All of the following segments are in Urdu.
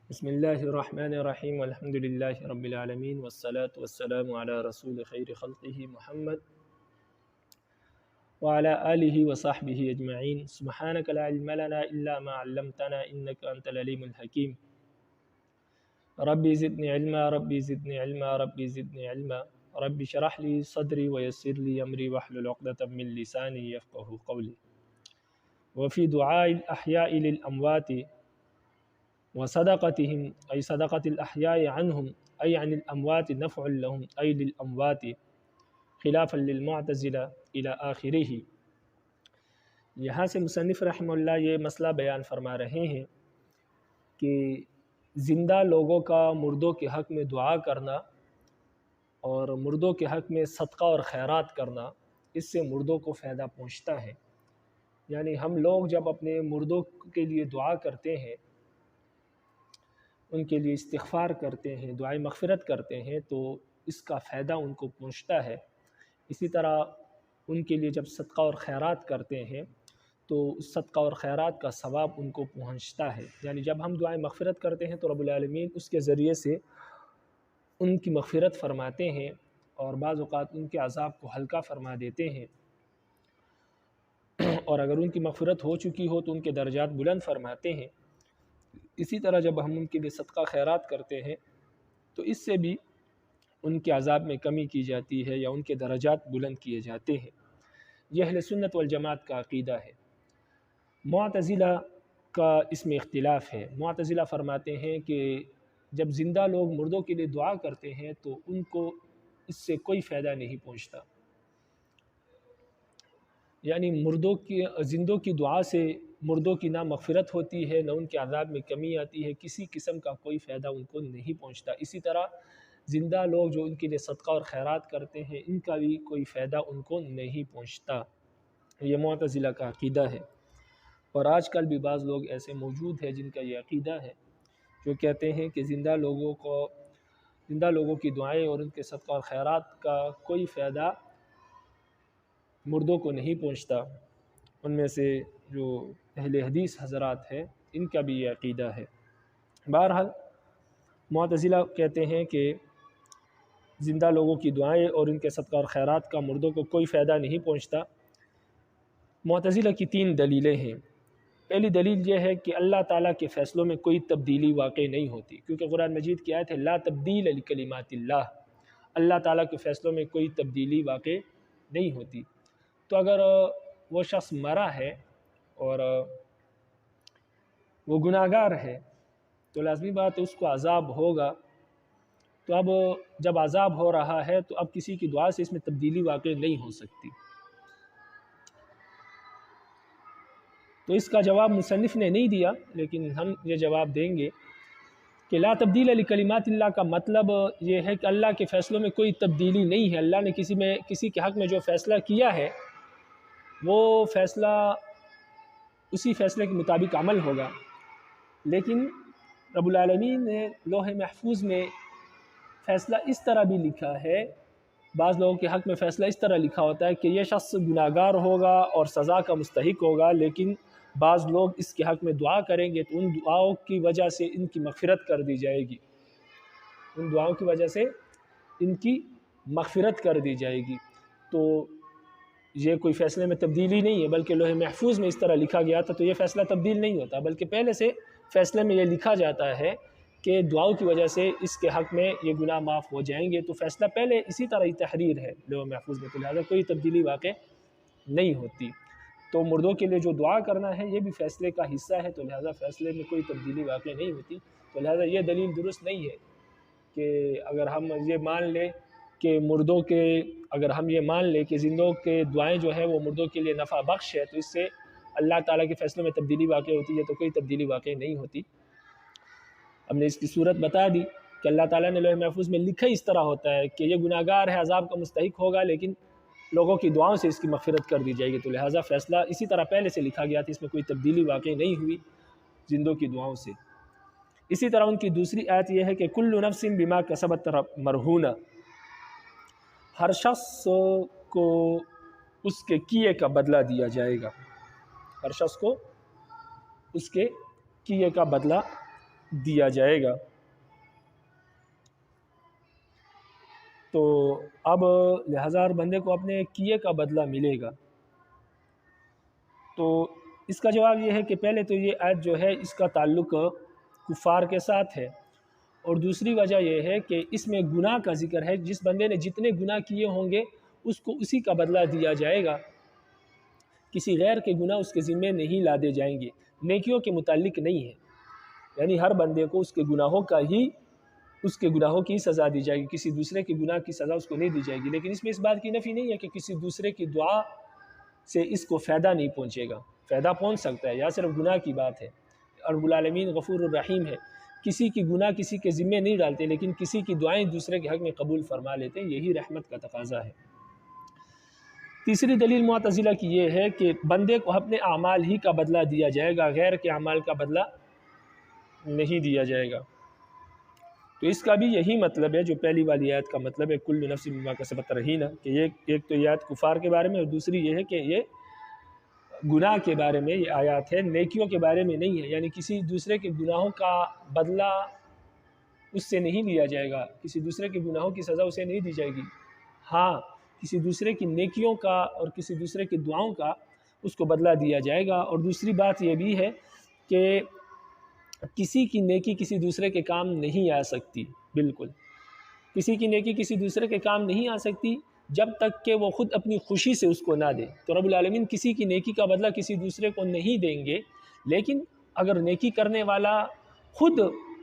بسم اللہ الرحمن الرحیم والحمد للہ رب العالمین والصلاة والسلام علی رسول خیر خلقہ محمد وعلی آلہ وصحبہ اجمعین سبحانک لا علم لنا الا ما علمتنا انک انت العلیم الحکیم ربی زدنی علما ربی زدنی علما ربی زدنی علما ربی شرح لی صدری ویسر لی امری واحلل عقدۃ من لسانی یفقهوا قولی وفی دعاء الاحیاء للاموات وصدقتهم أي صدقة الأحياء عنهم أي عن الأموات نفع لهم أي للأموات خلافا للمعتزلة إلى آخره۔ یہاں سے مصنف رحمہ اللہ یہ مسئلہ بیان فرما رہے ہیں کہ زندہ لوگوں کا مردوں کے حق میں دعا کرنا اور مردوں کے حق میں صدقہ اور خیرات کرنا، اس سے مردوں کو فائدہ پہنچتا ہے۔ یعنی ہم لوگ جب اپنے مردوں کے لیے دعا کرتے ہیں، ان کے لیے استغفار کرتے ہیں، دعائے مغفرت کرتے ہیں، تو اس کا فائدہ ان کو پہنچتا ہے۔ اسی طرح ان کے لیے جب صدقہ اور خیرات کرتے ہیں تو اس صدقہ اور خیرات کا ثواب ان کو پہنچتا ہے۔ یعنی جب ہم دعائے مغفرت کرتے ہیں تو رب العالمین اس کے ذریعے سے ان کی مغفرت فرماتے ہیں اور بعض اوقات ان کے عذاب کو ہلکا فرما دیتے ہیں، اور اگر ان کی مغفرت ہو چکی ہو تو ان کے درجات بلند فرماتے ہیں۔ اسی طرح جب ہم ان کے لیے صدقہ خیرات کرتے ہیں تو اس سے بھی ان کے عذاب میں کمی کی جاتی ہے یا ان کے درجات بلند کیے جاتے ہیں۔ یہ اہل سنت والجماعت کا عقیدہ ہے۔ معتزلہ کا اس میں اختلاف ہے۔ معتزلہ فرماتے ہیں کہ جب زندہ لوگ مردوں کے لیے دعا کرتے ہیں تو ان کو اس سے کوئی فائدہ نہیں پہنچتا، یعنی زندوں کی دعا سے مردوں کی نہ مغفرت ہوتی ہے، نہ ان کے عذاب میں کمی آتی ہے، کسی قسم کا کوئی فائدہ ان کو نہیں پہنچتا۔ اسی طرح زندہ لوگ جو ان کے لیے صدقہ اور خیرات کرتے ہیں، ان کا بھی کوئی فائدہ ان کو نہیں پہنچتا۔ یہ معتزلہ کا عقیدہ ہے، اور آج کل بھی بعض لوگ ایسے موجود ہیں جن کا یہ عقیدہ ہے، جو کہتے ہیں کہ زندہ لوگوں کی دعائیں اور ان کے صدقہ اور خیرات کا کوئی فائدہ مردوں کو نہیں پہنچتا۔ ان میں سے جو اہل حدیث حضرات ہیں ان کا بھی یہ عقیدہ ہے۔ بہرحال معتزلہ کہتے ہیں کہ زندہ لوگوں کی دعائیں اور ان کے صدقہ اور خیرات کا مردوں کو کوئی فائدہ نہیں پہنچتا۔ معتزلہ کی 3 دلیلیں ہیں۔ پہلی دلیل یہ ہے کہ اللہ تعالیٰ کے فیصلوں میں کوئی تبدیلی واقع نہیں ہوتی، کیونکہ قرآن مجید کی آیت ہے لا تبدیل لکلمات اللہ، اللہ تعالیٰ کے فیصلوں میں کوئی تبدیلی واقع نہیں ہوتی۔ تو اگر وہ شخص مرا ہے اور وہ گناہگار ہے تو لازمی بات ہے اس کو عذاب ہوگا۔ تو اب جب عذاب ہو رہا ہے تو اب کسی کی دعا سے اس میں تبدیلی واقع نہیں ہو سکتی۔ تو اس کا جواب مصنف نے نہیں دیا، لیکن ہم یہ جواب دیں گے کہ لا تبدیل لکلمات اللہ کا مطلب یہ ہے کہ اللہ کے فیصلوں میں کوئی تبدیلی نہیں ہے۔ اللہ نے کسی کے حق میں جو فیصلہ کیا ہے وہ فیصلہ اسی فیصلے کے مطابق عمل ہوگا، لیکن رب العالمین نے لوح محفوظ میں فیصلہ اس طرح بھی لکھا ہے، بعض لوگوں کے حق میں فیصلہ اس طرح لکھا ہوتا ہے کہ یہ شخص گناہگار ہوگا اور سزا کا مستحق ہوگا، لیکن بعض لوگ اس کے حق میں دعا کریں گے تو ان دعاؤں کی وجہ سے ان کی مغفرت کر دی جائے گی، ان دعاؤں کی وجہ سے ان کی مغفرت کر دی جائے گی۔ تو یہ کوئی فیصلے میں تبدیلی نہیں ہے، بلکہ لوح محفوظ میں اس طرح لکھا گیا تھا، تو یہ فیصلہ تبدیل نہیں ہوتا، بلکہ پہلے سے فیصلے میں یہ لکھا جاتا ہے کہ دعاؤں کی وجہ سے اس کے حق میں یہ گناہ معاف ہو جائیں گے۔ تو فیصلہ پہلے اسی طرح ہی تحریر ہے لوح محفوظ میں، تو لہٰذا کوئی تبدیلی واقع نہیں ہوتی۔ تو مردوں کے لیے جو دعا کرنا ہے یہ بھی فیصلے کا حصہ ہے، تو لہٰذا فیصلے میں کوئی تبدیلی واقع نہیں ہوتی۔ تو لہٰذا یہ دلیل درست نہیں ہے کہ اگر ہم یہ مان لیں کہ زندوں کے دعائیں جو ہے وہ مردوں کے لیے نفع بخش ہے، تو اس سے اللہ تعالیٰ کے فیصلوں میں تبدیلی واقع ہوتی ہے، تو کوئی تبدیلی واقع نہیں ہوتی۔ ہم نے اس کی صورت بتا دی کہ اللہ تعالیٰ نے لوح محفوظ میں لکھا اس طرح ہوتا ہے کہ یہ گناہگار ہے، عذاب کا مستحق ہوگا، لیکن لوگوں کی دعاؤں سے اس کی مغفرت کر دی جائے گی، تو لہٰذا فیصلہ اسی طرح پہلے سے لکھا گیا تھا، اس میں کوئی تبدیلی واقع نہیں ہوئی زندوں کی دعاؤں سے۔ اسی طرح ان کی دوسری آیت یہ ہے کہ کل نفس بما کسبت مرہونہ، ہر شخص کو اس کے کیے کا بدلہ دیا جائے گا، ہر شخص کو اس کے کیے کا بدلہ دیا جائے گا۔ تو اب لہٰذا ہر بندے کو اپنے کیے کا بدلہ ملے گا۔ تو اس کا جواب یہ ہے کہ پہلے تو یہ آیت جو ہے اس کا تعلق کفار کے ساتھ ہے، اور دوسری وجہ یہ ہے کہ اس میں گناہ کا ذکر ہے۔ جس بندے نے جتنے گناہ کیے ہوں گے اس کو اسی کا بدلہ دیا جائے گا، کسی غیر کے گناہ اس کے ذمے نہیں لادے جائیں گے، نیکیوں کے متعلق نہیں ہے۔ یعنی ہر بندے کو اس کے گناہوں کی سزا دی جائے گی، کسی دوسرے کے گناہ کی سزا اس کو نہیں دی جائے گی۔ لیکن اس میں اس بات کی نفی نہیں ہے کہ کسی دوسرے کی دعا سے اس کو فائدہ نہیں پہنچے گا، فائدہ پہنچ سکتا ہے، یا صرف گناہ کی بات ہے۔ رب العالمین غفور الرحیم ہے، کسی کی گناہ کسی کے ذمے نہیں ڈالتے، لیکن کسی کی دعائیں دوسرے کے حق میں قبول فرما لیتے ہیں، یہی رحمت کا تقاضا ہے۔ تیسری دلیل معتزلہ کی یہ ہے کہ بندے کو اپنے اعمال ہی کا بدلہ دیا جائے گا، غیر کے اعمال کا بدلہ نہیں دیا جائے گا۔ تو اس کا بھی یہی مطلب ہے جو پہلی والی آیت کا مطلب ہے، کل نفس بما کسبت رہینہ، کہ ایک تو یہ آیت کفار کے بارے میں، اور دوسری یہ ہے کہ یہ گناہ کے بارے میں یہ آیات ہے، نیکیوں کے بارے میں نہیں ہے۔ یعنی کسی دوسرے کے گناہوں کا بدلہ اس سے نہیں لیا جائے گا، کسی دوسرے کے گناہوں کی سزا اسے نہیں دی جائے گی، ہاں کسی دوسرے کی نیکیوں کا اور کسی دوسرے کی دعاؤں کا اس کو بدلہ دیا جائے گا۔ اور دوسری بات یہ بھی ہے کہ کسی کی نیکی کسی دوسرے کے کام نہیں آ سکتی، بالکل کسی کی نیکی کسی دوسرے کے کام نہیں آ سکتی جب تک کہ وہ خود اپنی خوشی سے اس کو نہ دے۔ تو رب العالمین کسی کی نیکی کا بدلہ کسی دوسرے کو نہیں دیں گے، لیکن اگر نیکی کرنے والا خود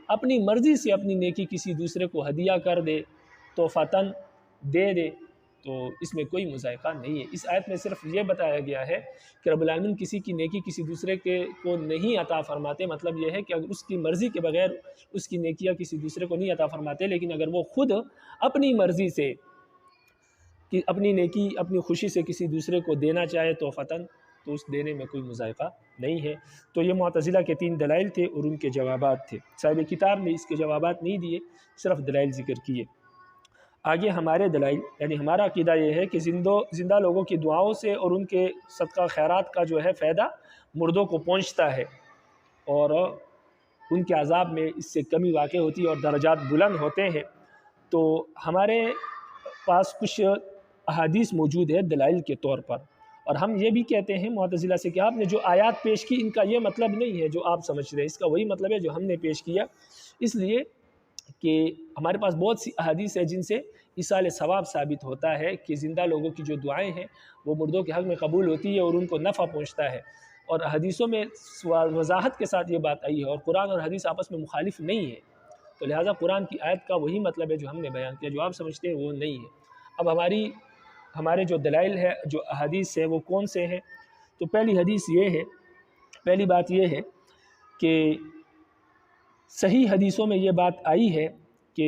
اپنی مرضی سے اپنی نیکی کسی دوسرے کو ہدیہ کر دے، تحفتاً دے دے، تو اس میں کوئی مذائقہ نہیں ہے۔ اس آیت میں صرف یہ بتایا گیا ہے کہ رب العالمین کسی کی نیکی کسی دوسرے کو نہیں عطا فرماتے، مطلب یہ ہے کہ اگر اس کی مرضی کے بغیر اس کی نیکیاں کسی دوسرے کو نہیں عطا فرماتے، لیکن اگر وہ خود اپنی مرضی سے کہ اپنی نیکی اپنی خوشی سے کسی دوسرے کو دینا چاہے تحفتاً، تو اس دینے میں کوئی مذائقہ نہیں ہے۔ تو یہ معتزلہ کے 3 دلائل تھے اور ان کے جوابات تھے۔ صاحب کتاب نے اس کے جوابات نہیں دیے، صرف دلائل ذکر کیے۔ آگے ہمارے دلائل، یعنی ہمارا عقیدہ یہ ہے کہ زندہ لوگوں کی دعاؤں سے اور ان کے صدقہ خیرات کا جو ہے فائدہ مردوں کو پہنچتا ہے، اور ان کے عذاب میں اس سے کمی واقع ہوتی ہے اور درجات بلند ہوتے ہیں۔ تو ہمارے پاس کچھ احادیث موجود ہے دلائل کے طور پر، اور ہم یہ بھی کہتے ہیں معتزلہ سے کہ آپ نے جو آیات پیش کی ان کا یہ مطلب نہیں ہے جو آپ سمجھ رہے ہیں، اس کا وہی مطلب ہے جو ہم نے پیش کیا، اس لیے کہ ہمارے پاس بہت سی احادیث ہیں جن سے ایصال ثواب ثابت ہوتا ہے کہ زندہ لوگوں کی جو دعائیں ہیں وہ مردوں کے حق میں قبول ہوتی ہے اور ان کو نفع پہنچتا ہے، اور حدیثوں میں وضاحت کے ساتھ یہ بات آئی ہے، اور قرآن اور حدیث آپس میں مخالف نہیں ہے، تو لہٰذا قرآن کی آیت کا وہی مطلب ہے جو ہم نے بیان کیا، جو آپ سمجھتے ہیں وہ نہیں ہے۔ اب ہمارے جو دلائل ہے، جو احادیث ہے، وہ کون سے ہیں؟ تو پہلی بات یہ ہے کہ صحیح حدیثوں میں یہ بات آئی ہے کہ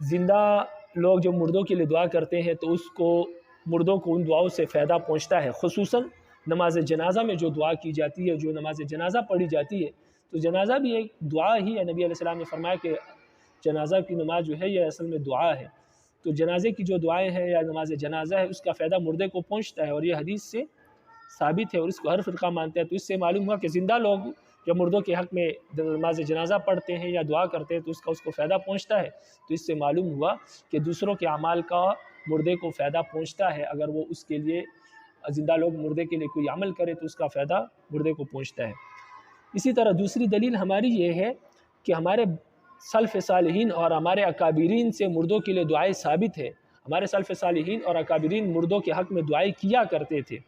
زندہ لوگ جو مردوں کے لیے دعا کرتے ہیں تو مردوں کو ان دعاؤں سے فائدہ پہنچتا ہے، خصوصاً نماز جنازہ میں جو دعا کی جاتی ہے، جو نماز جنازہ پڑھی جاتی ہے، تو جنازہ بھی ایک دعا ہی ہے۔ نبی علیہ السلام نے فرمایا کہ جنازہ کی نماز جو ہے یہ اصل میں دعا ہے، تو جنازے کی جو دعائیں ہیں یا نماز جنازہ ہے اس کا فائدہ مردے کو پہنچتا ہے، اور یہ حدیث سے ثابت ہے، اور اس کو ہر فرقہ مانتا ہے۔ تو اس سے معلوم ہوا کہ زندہ لوگ جب مردوں کے حق میں نماز جنازہ پڑھتے ہیں یا دعا کرتے ہیں تو اس کو فائدہ پہنچتا ہے۔ تو اس سے معلوم ہوا کہ دوسروں کے اعمال کا مردے کو فائدہ پہنچتا ہے، اگر وہ اس کے لیے زندہ لوگ مردے کے لیے کوئی عمل کرے تو اس کا فائدہ مردے کو پہنچتا ہے۔ اسی طرح دوسری دلیل ہماری یہ ہے کہ ہمارے سلف صالحین اور ہمارے اکابرین سے مردوں کے لیے دعائیں ثابت ہے۔ ہمارے سلف صالحین اور اکابرین مردوں کے حق میں دعائیں کیا کرتے تھے،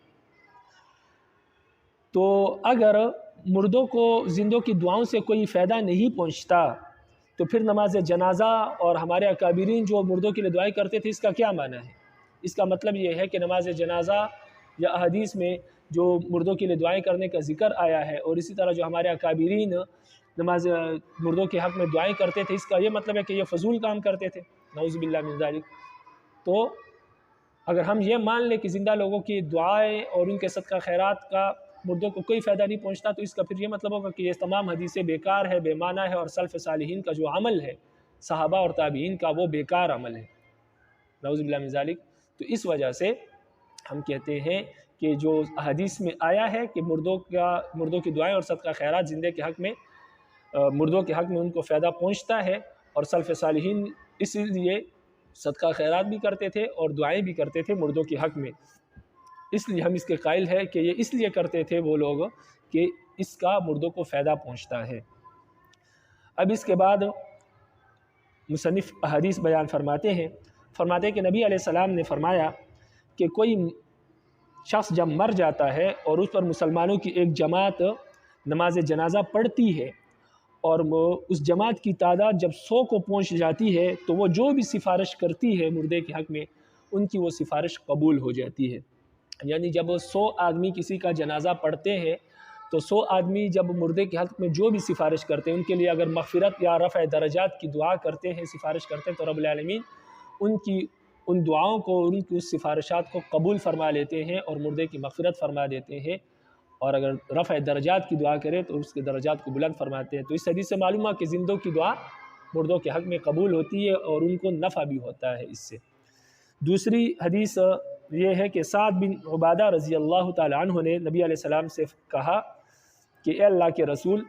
تو اگر مردوں کو زندوں کی دعاؤں سے کوئی فائدہ نہیں پہنچتا تو پھر نماز جنازہ اور ہمارے اکابرین جو مردوں کے لیے دعائیں کرتے تھے اس کا کیا معنی ہے؟ اس کا مطلب یہ ہے کہ نماز جنازہ یا احادیث میں جو مردوں کے لیے دعائیں کرنے کا ذکر آیا ہے، اور اسی طرح جو ہمارے اکابرین مردوں کے حق میں دعائیں کرتے تھے، اس کا یہ مطلب ہے کہ یہ فضول کام کرتے تھے، نعوذ باللہ من ذالک۔ تو اگر ہم یہ مان لیں کہ زندہ لوگوں کی دعائیں اور ان کے صدقہ خیرات کا مردوں کو کوئی فائدہ نہیں پہنچتا، تو اس کا پھر یہ مطلب ہوگا کہ یہ تمام حدیثیں بیکار ہے، بے معنی ہے، اور سلف صالحین کا جو عمل ہے صحابہ اور تابعین کا وہ بیکار عمل ہے، نعوذ باللہ من ذالک۔ تو اس وجہ سے ہم کہتے ہیں کہ جو حدیث میں آیا ہے کہ مردوں کی دعائیں اور صدقہ خیرات زندے کے حق میں مردوں کے حق میں ان کو فائدہ پہنچتا ہے، اور سلف صالحین اس لیے صدقہ خیرات بھی کرتے تھے اور دعائیں بھی کرتے تھے مردوں کے حق میں. اس لیے ہم اس کے قائل ہیں کہ یہ اس لیے کرتے تھے وہ لوگ کہ اس کا مردوں کو فائدہ پہنچتا ہے. اب اس کے بعد مصنف حدیث بیان فرماتے ہیں کہ نبی علیہ السلام نے فرمایا کہ کوئی شخص جب مر جاتا ہے اور اس پر مسلمانوں کی ایک جماعت نماز جنازہ پڑھتی ہے اور وہ اس جماعت کی تعداد جب 100 کو پہنچ جاتی ہے تو وہ جو بھی سفارش کرتی ہے مردے کے حق میں ان کی وہ سفارش قبول ہو جاتی ہے. یعنی جب 100 آدمی کسی کا جنازہ پڑھتے ہیں تو 100 آدمی جب مردے کے حق میں جو بھی سفارش کرتے ہیں ان کے لیے اگر مغفرت یا رفع درجات کی دعا کرتے ہیں، سفارش کرتے ہیں، تو رب العالمین ان دعاؤں کو، ان کی اس سفارشات کو قبول فرما لیتے ہیں اور مردے کی مغفرت فرما دیتے ہیں، اور اگر رفع درجات کی دعا کرے تو اس کے درجات کو بلند فرماتے ہیں. تو اس حدیث سے معلوم ہے کہ زندوں کی دعا مردوں کے حق میں قبول ہوتی ہے اور ان کو نفع بھی ہوتا ہے اس سے. دوسری حدیث یہ ہے کہ سعد بن عبادہ رضی اللہ تعالی عنہ نے نبی علیہ السلام سے کہا کہ اے اللہ کے رسول،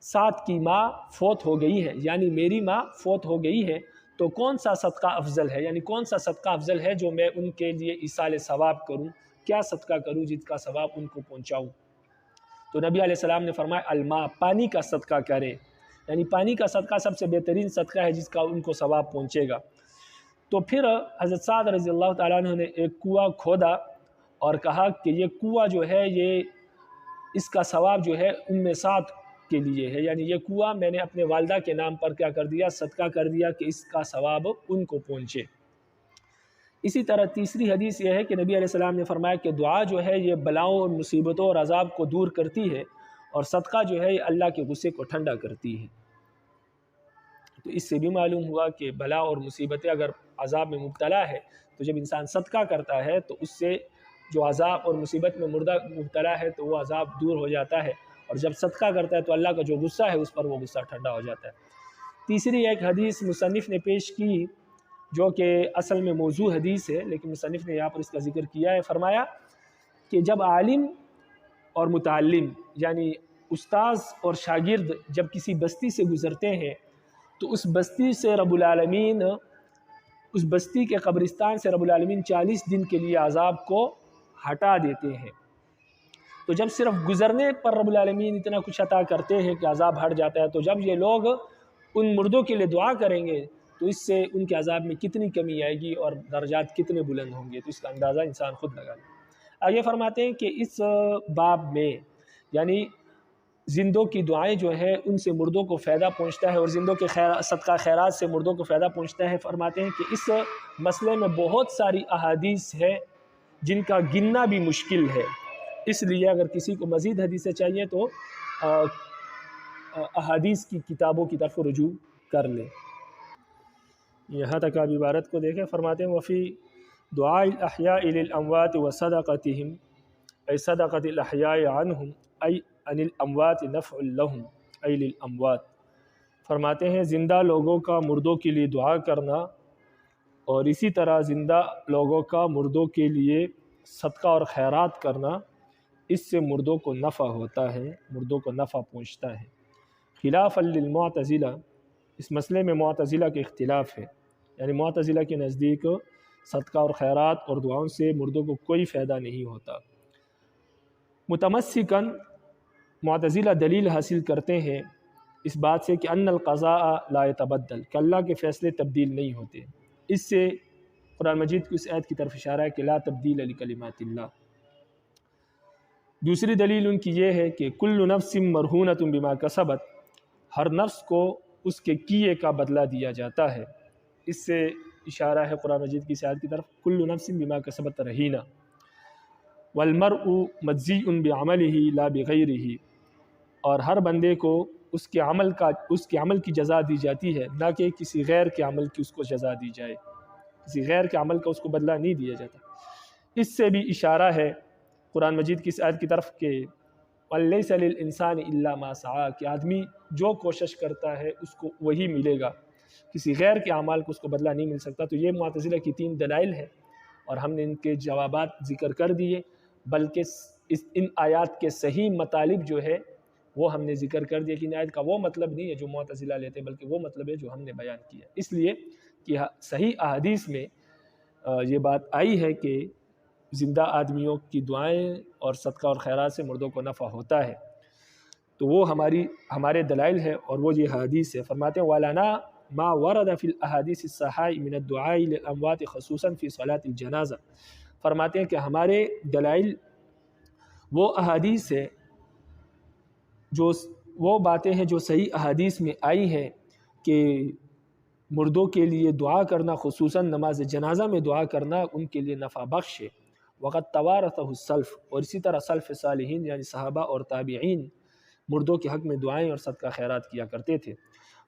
سعد کی ماں فوت ہو گئی ہے، یعنی میری ماں فوت ہو گئی ہے، تو کون سا صدقہ افضل ہے، یعنی کون سا صدقہ افضل ہے جو میں ان کے لیے ایصال ثواب کروں، کیا صدقہ کروں جس کا ثواب ان کو پہنچاؤں؟ تو نبی علیہ السلام نے فرمایا الماء، پانی کا صدقہ کریں، یعنی پانی کا صدقہ سب سے بہترین صدقہ ہے جس کا ان کو ثواب پہنچے گا. تو پھر حضرت سعد رضی اللہ تعالیٰ عنہ نے ایک کنواں کھودا اور کہا کہ یہ کنواں جو ہے یہ اس کا ثواب جو ہے ام سعد کے لیے ہے، یعنی یہ کنواں میں نے اپنے والدہ کے نام پر کیا کر دیا، صدقہ کر دیا کہ اس کا ثواب ان کو پہنچے. اسی طرح تیسری حدیث یہ ہے کہ نبی علیہ السلام نے فرمایا کہ دعا جو ہے یہ بلاؤں اور مصیبتوں اور عذاب کو دور کرتی ہے، اور صدقہ جو ہے یہ اللہ کے غصے کو ٹھنڈا کرتی ہے. تو اس سے بھی معلوم ہوا کہ بلا اور مصیبتیں اگر عذاب میں مبتلا ہے تو جب انسان صدقہ کرتا ہے تو اس سے جو عذاب اور مصیبت میں مردہ مبتلا ہے تو وہ عذاب دور ہو جاتا ہے، اور جب صدقہ کرتا ہے تو اللہ کا جو غصہ ہے اس پر وہ غصہ ٹھنڈا ہو جاتا ہے. تیسری ایک حدیث مصنف نے پیش کی جو کہ اصل میں موضوع حدیث ہے، لیکن مصنف نے یہاں پر اس کا ذکر کیا ہے. فرمایا کہ جب عالم اور متعلم یعنی استاذ اور شاگرد جب کسی بستی سے گزرتے ہیں تو اس بستی سے رب العالمین، اس بستی کے قبرستان سے رب العالمین 40 دن کے لیے عذاب کو ہٹا دیتے ہیں. تو جب صرف گزرنے پر رب العالمین اتنا کچھ عطا کرتے ہیں کہ عذاب ہٹ جاتا ہے، تو جب یہ لوگ ان مردوں کے لیے دعا کریں گے تو اس سے ان کے عذاب میں کتنی کمی آئے گی اور درجات کتنے بلند ہوں گے، تو اس کا اندازہ انسان خود لگا لے. آگے فرماتے ہیں کہ اس باب میں یعنی زندوں کی دعائیں جو ہے ان سے مردوں کو فائدہ پہنچتا ہے اور زندوں کے صدقہ خیرات سے مردوں کو فائدہ پہنچتا ہے. فرماتے ہیں کہ اس مسئلے میں بہت ساری احادیث ہے جن کا گننا بھی مشکل ہے، اس لیے اگر کسی کو مزید حدیثیں چاہیے تو احادیث کی کتابوں کی طرف رجوع کر لیں. یہاں تک آپ عبارت کو دیکھیں. فرماتے ہیں وفی دعاء الاحیاء للاموات وصدقتهم ای صدقت الاحیاء عنہم ای عن الاموات نفع لهم ای للاموات. فرماتے ہیں زندہ لوگوں کا مردوں کے لیے دعا کرنا اور اسی طرح زندہ لوگوں کا مردوں کے لیے صدقہ اور خیرات کرنا، اس سے مردوں کو نفع ہوتا ہے، مردوں کو نفع پہنچتا ہے. خلافا للمعتزلہ، اس مسئلے میں معتزلہ کے اختلاف ہے، یعنی معتزلہ کے نزدیک صدقہ اور خیرات اور دعاؤں سے مردوں کو کوئی فائدہ نہیں ہوتا. متمسکاً معتزلہ دلیل حاصل کرتے ہیں اس بات سے کہ ان القضاء لا يتبدل، کہ اللہ کے فیصلے تبدیل نہیں ہوتے. اس سے قرآن مجید کی اس آیت کی طرف اشارہ ہے کہ لا تبدیل لکلمات اللہ. دوسری دلیل ان کی یہ ہے کہ کل نفس مرہونۃ بما کسبت، ہر نفس کو اس کے کیے کا بدلہ دیا جاتا ہے. اس سے اشارہ ہے قرآن مجید کی اس آیت کی طرف کل نفس بما کسبت رہینہ والمرء مجزی بعملہ لا بغیرہ، اور ہر بندے کو اس کے عمل کی جزا دی جاتی ہے، نہ کہ کسی غیر کے عمل کی اس کو جزا دی جائے، کسی غیر کے عمل کا اس کو بدلہ نہیں دیا جاتا. اس سے بھی اشارہ ہے قرآن مجید کی اس آیت کی طرف کہ وَلَيْسَ لِلْإِنسَانِ إِلَّا مَا سَعَىٰ، کہ آدمی جو کوشش کرتا ہے اس کو وہی ملے گا، کسی غیر کے اعمال کو اس کو بدلہ نہیں مل سکتا. تو یہ معتزلہ کی 3 دلائل ہے اور ہم نے ان کے جوابات ذکر کر دیے، بلکہ ان آیات کے صحیح مطالب جو ہے وہ ہم نے ذکر کر دیا کہ ان آیت کا وہ مطلب نہیں ہے جو معتزلہ لیتے، بلکہ وہ مطلب ہے جو ہم نے بیان کیا، اس لیے کہ صحیح احادیث میں یہ بات آئی ہے کہ زندہ آدمیوں کی دعائیں اور صدقہ اور خیرات سے مردوں کو نفع ہوتا ہے، تو وہ ہمارے دلائل ہے اور وہ یہ حدیث ہے۔ فرماتے ہیں وَلَنَا مَا وَرَدَ فِي الْأَحَادِيثِ الصَّحَاحِ مِنَ الدُّعَاءِ لِلْأَمْوَاتِ خصوصاً فِي صَلَاةِ الْجَنَازَةِ، فرماتے ہیں کہ ہمارے دلائل وہ احادیث ہے، وہ باتیں ہیں جو صحیح احادیث میں آئی ہیں کہ مردوں کے لیے دعا کرنا، خصوصاً نماز جنازہ میں دعا کرنا ان کے لیے نفع بخش ہے۔ وقت توارثہ السلف، اور اسی طرح سلف صالحین یعنی صحابہ اور تابعین مردوں کے حق میں دعائیں اور صدقہ خیرات کیا کرتے تھے۔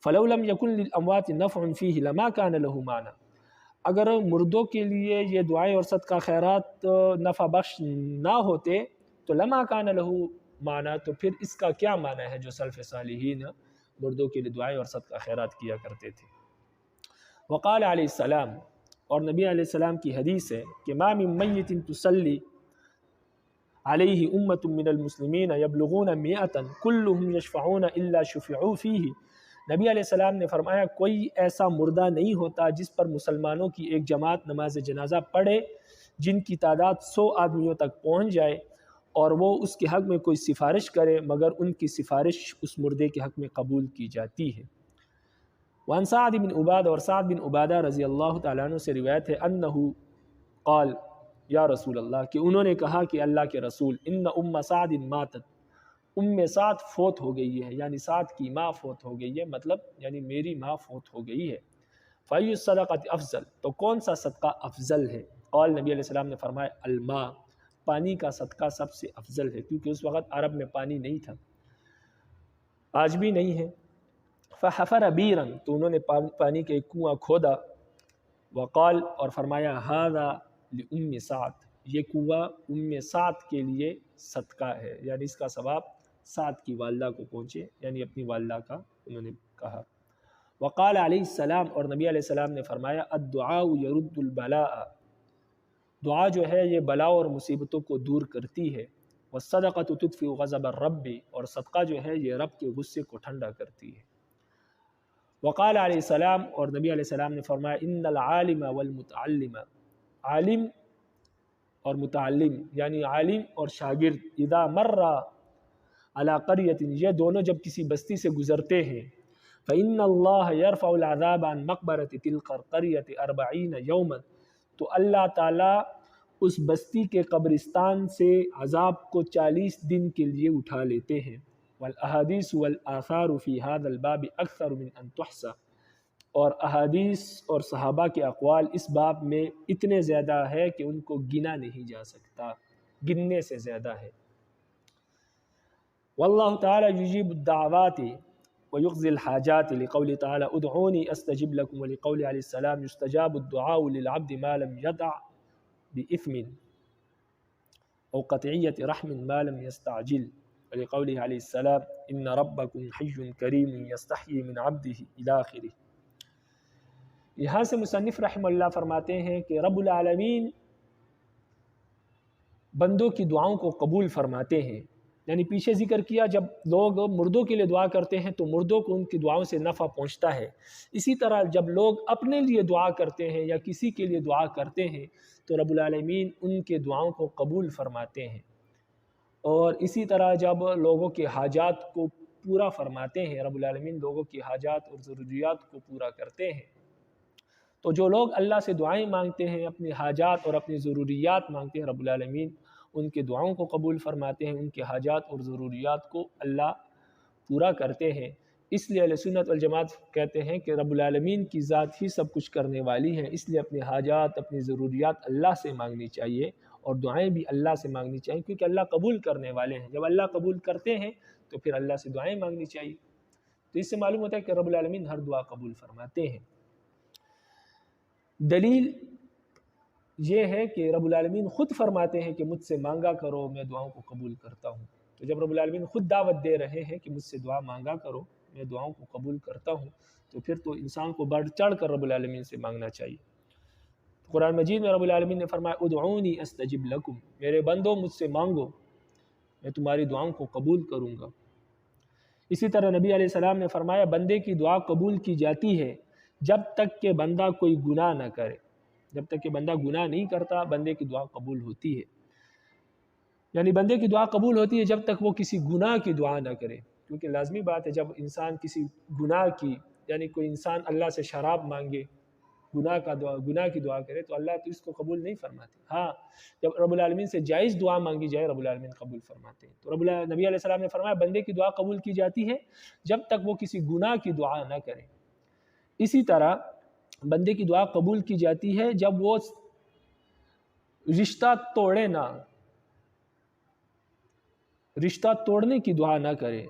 فَلَوْ لَمْ يَكُنْ لِلْأَمْوَاتِ نَفْعٌ فِيهِ لَمَا كَانَ لَهُ مَعْنَى، اگر مردوں کے لیے یہ دعائیں اور صدقہ خیرات نفع بخش نہ ہوتے تو لما كان له معنی، تو پھر اس کا کیا معنی ہے جو سلف صالحین مردوں کے لیے دعائیں اور صدقہ خیرات کیا کرتے تھے۔ وقال علیہ السلام، اور نبی علیہ السلام کی حدیث ہے کہ ما من میت تصلی علیہ امت من المسلمین یبلغون مئتا کلہم یشفعون الا شفعوا فیہ، نبی علیہ السلام نے فرمایا کوئی ایسا مردہ نہیں ہوتا جس پر مسلمانوں کی ایک جماعت نماز جنازہ پڑھے جن کی تعداد 100 آدمیوں تک پہنچ جائے اور وہ اس کے حق میں کوئی سفارش کرے مگر ان کی سفارش اس مردے کے حق میں قبول کی جاتی ہے۔ وعن سعد بن عبادہ، اور سعد بن عبادہ رضی اللہ تعالیٰ عنہ سے روایت ہے انہو قال یا رسول اللہ، کہ انہوں نے کہا کہ اللہ کے رسول ان ام سعد ماتت، سعد فوت ہو گئی ہے، یعنی سعد کی ماں فوت ہو گئی ہے، مطلب یعنی میری ماں فوت ہو گئی ہے۔ فَأَيُّ الصَّدَقَةِ افضل، تو کون سا صدقہ افضل ہے؟ قال، نبی علیہ السلام نے فرمایا الماء، پانی کا صدقہ سب سے افضل ہے، کیونکہ اس وقت عرب میں پانی نہیں تھا، آج بھی نہیں ہے۔ فحفر بیرا، تو انہوں نے پانی کا ایک کنواں کھودا، وقال، اور فرمایا ھذا لأم سعد، یہ کنواں ام سعد کے لیے صدقہ ہے، یعنی اس کا ثواب سعد کی والدہ کو پہنچے، یعنی اپنی والدہ کا انہوں نے کہا۔ وقال علیہ السلام، اور نبی علیہ السلام نے فرمایا الدعاء یرد البلاء، دعا جو ہے یہ بلا اور مصیبتوں کو دور کرتی ہے۔ والصدقۃ تطفئ غضب الرب، اور صدقہ جو ہے یہ رب کے غصے کو ٹھنڈا کرتی ہے۔ وقال علیہ السلام، اور نبی علیہ السلام نے فرمایا ان العالم والمتعلم، عالم اور متعلم یعنی عالم اور شاگرد، اذا مر علی قریۃ، یہ دونوں جب کسی بستی سے گزرتے ہیں، فإن اللہ یرفع العذاب عن مقبرۃ تلک القریۃ 40 یوما، تو اللہ تعالیٰ اس بستی کے قبرستان سے عذاب کو 40 دن کے لیے اٹھا لیتے ہیں۔ والاحادیث والآثار فی هذا الباب اکثر من ان تحصى، اور احادیث اور صحابہ کے اقوال اس باب میں اتنے زیادہ ہے کہ ان کو گنا نہیں جا سکتا، گننے سے زیادہ ہے۔ واللہ تعالی یجیب الدعوات ویقضی الحاجات، لقول تعالی ادعونی استجب لکم، ولقول علیہ السلام یستجاب الدعاء للعبد ما لم یدع بإثم او قطعیت رحم ما لم یستعجل، ولقوله علیہ السلام ان ربکم حی کریم یستحیی من عبدہ الی آخرہ۔ یہاں سے مصنف رحمہ اللہ فرماتے ہیں کہ رب العالمین بندوں کی دعاؤں کو قبول فرماتے ہیں، یعنی پیچھے ذکر کیا جب لوگ مردوں کے لیے دعا کرتے ہیں تو مردوں کو ان کی دعاؤں سے نفع پہنچتا ہے، اسی طرح جب لوگ اپنے لیے دعا کرتے ہیں یا کسی کے لیے دعا کرتے ہیں تو رب العالمین ان کے دعاؤں کو قبول فرماتے ہیں، اور اسی طرح جب لوگوں کے حاجات کو پورا فرماتے ہیں، رب العالمین لوگوں کی حاجات اور ضروریات کو پورا کرتے ہیں۔ تو جو لوگ اللہ سے دعائیں مانگتے ہیں، اپنی حاجات اور اپنی ضروریات مانگتے ہیں، رب العالمین ان کے دعاؤں کو قبول فرماتے ہیں، ان کے حاجات اور ضروریات کو اللہ پورا کرتے ہیں۔ اس لیے اہل سنت والجماعت کہتے ہیں کہ رب العالمین کی ذات ہی سب کچھ کرنے والی ہے، اس لیے اپنی حاجات، اپنی ضروریات اللہ سے مانگنی چاہیے اور دعائیں بھی اللہ سے مانگنی چاہیے، کیونکہ اللہ قبول کرنے والے ہیں۔ جب اللہ قبول کرتے ہیں تو پھر اللہ سے دعائیں مانگنی چاہیے۔ تو اس سے معلوم ہوتا ہے کہ رب العالمین ہر دعا قبول فرماتے ہیں۔ دلیل یہ ہے کہ رب العالمین خود فرماتے ہیں کہ مجھ سے مانگا کرو، میں دعاؤں کو قبول کرتا ہوں۔ تو جب رب العالمین خود دعوت دے رہے ہیں کہ مجھ سے دعا مانگا کرو، میں دعاؤں کو قبول کرتا ہوں، تو پھر تو انسان کو بڑھ چڑھ کر رب العالمین سے مانگنا چاہیے۔ قرآن مجید میں رب العالمین نے فرمایا ادعونی استجب لکم، میرے بندو مجھ سے مانگو، میں تمہاری دعاؤں کو قبول کروں گا۔ اسی طرح نبی علیہ السلام نے فرمایا بندے کی دعا قبول کی جاتی ہے جب تک کہ بندہ کوئی گناہ نہ کرے، جب تک کہ بندہ گناہ نہیں کرتا بندے کی دعا قبول ہوتی ہے۔ یعنی بندے کی دعا قبول ہوتی ہے جب تک وہ کسی گناہ کی دعا نہ کرے، کیونکہ لازمی بات ہے جب انسان کسی گناہ کی، یعنی کوئی انسان اللہ سے شراب مانگے، گناہ کی دعا کرے تو اللہ تو اس کو قبول نہیں فرماتے۔ ہاں جب رب العالمین سے جائز دعا مانگی جائے رب العالمین قبول فرماتے ہیں۔ تو نبی علیہ السلام نے فرمایا بندے کی دعا قبول کی جاتی ہے جب تک وہ کسی گناہ کی دعا نہ کرے۔ اسی طرح بندے کی دعا قبول کی جاتی ہے جب وہ رشتہ توڑے نہ، رشتہ توڑنے کی دعا نہ کرے،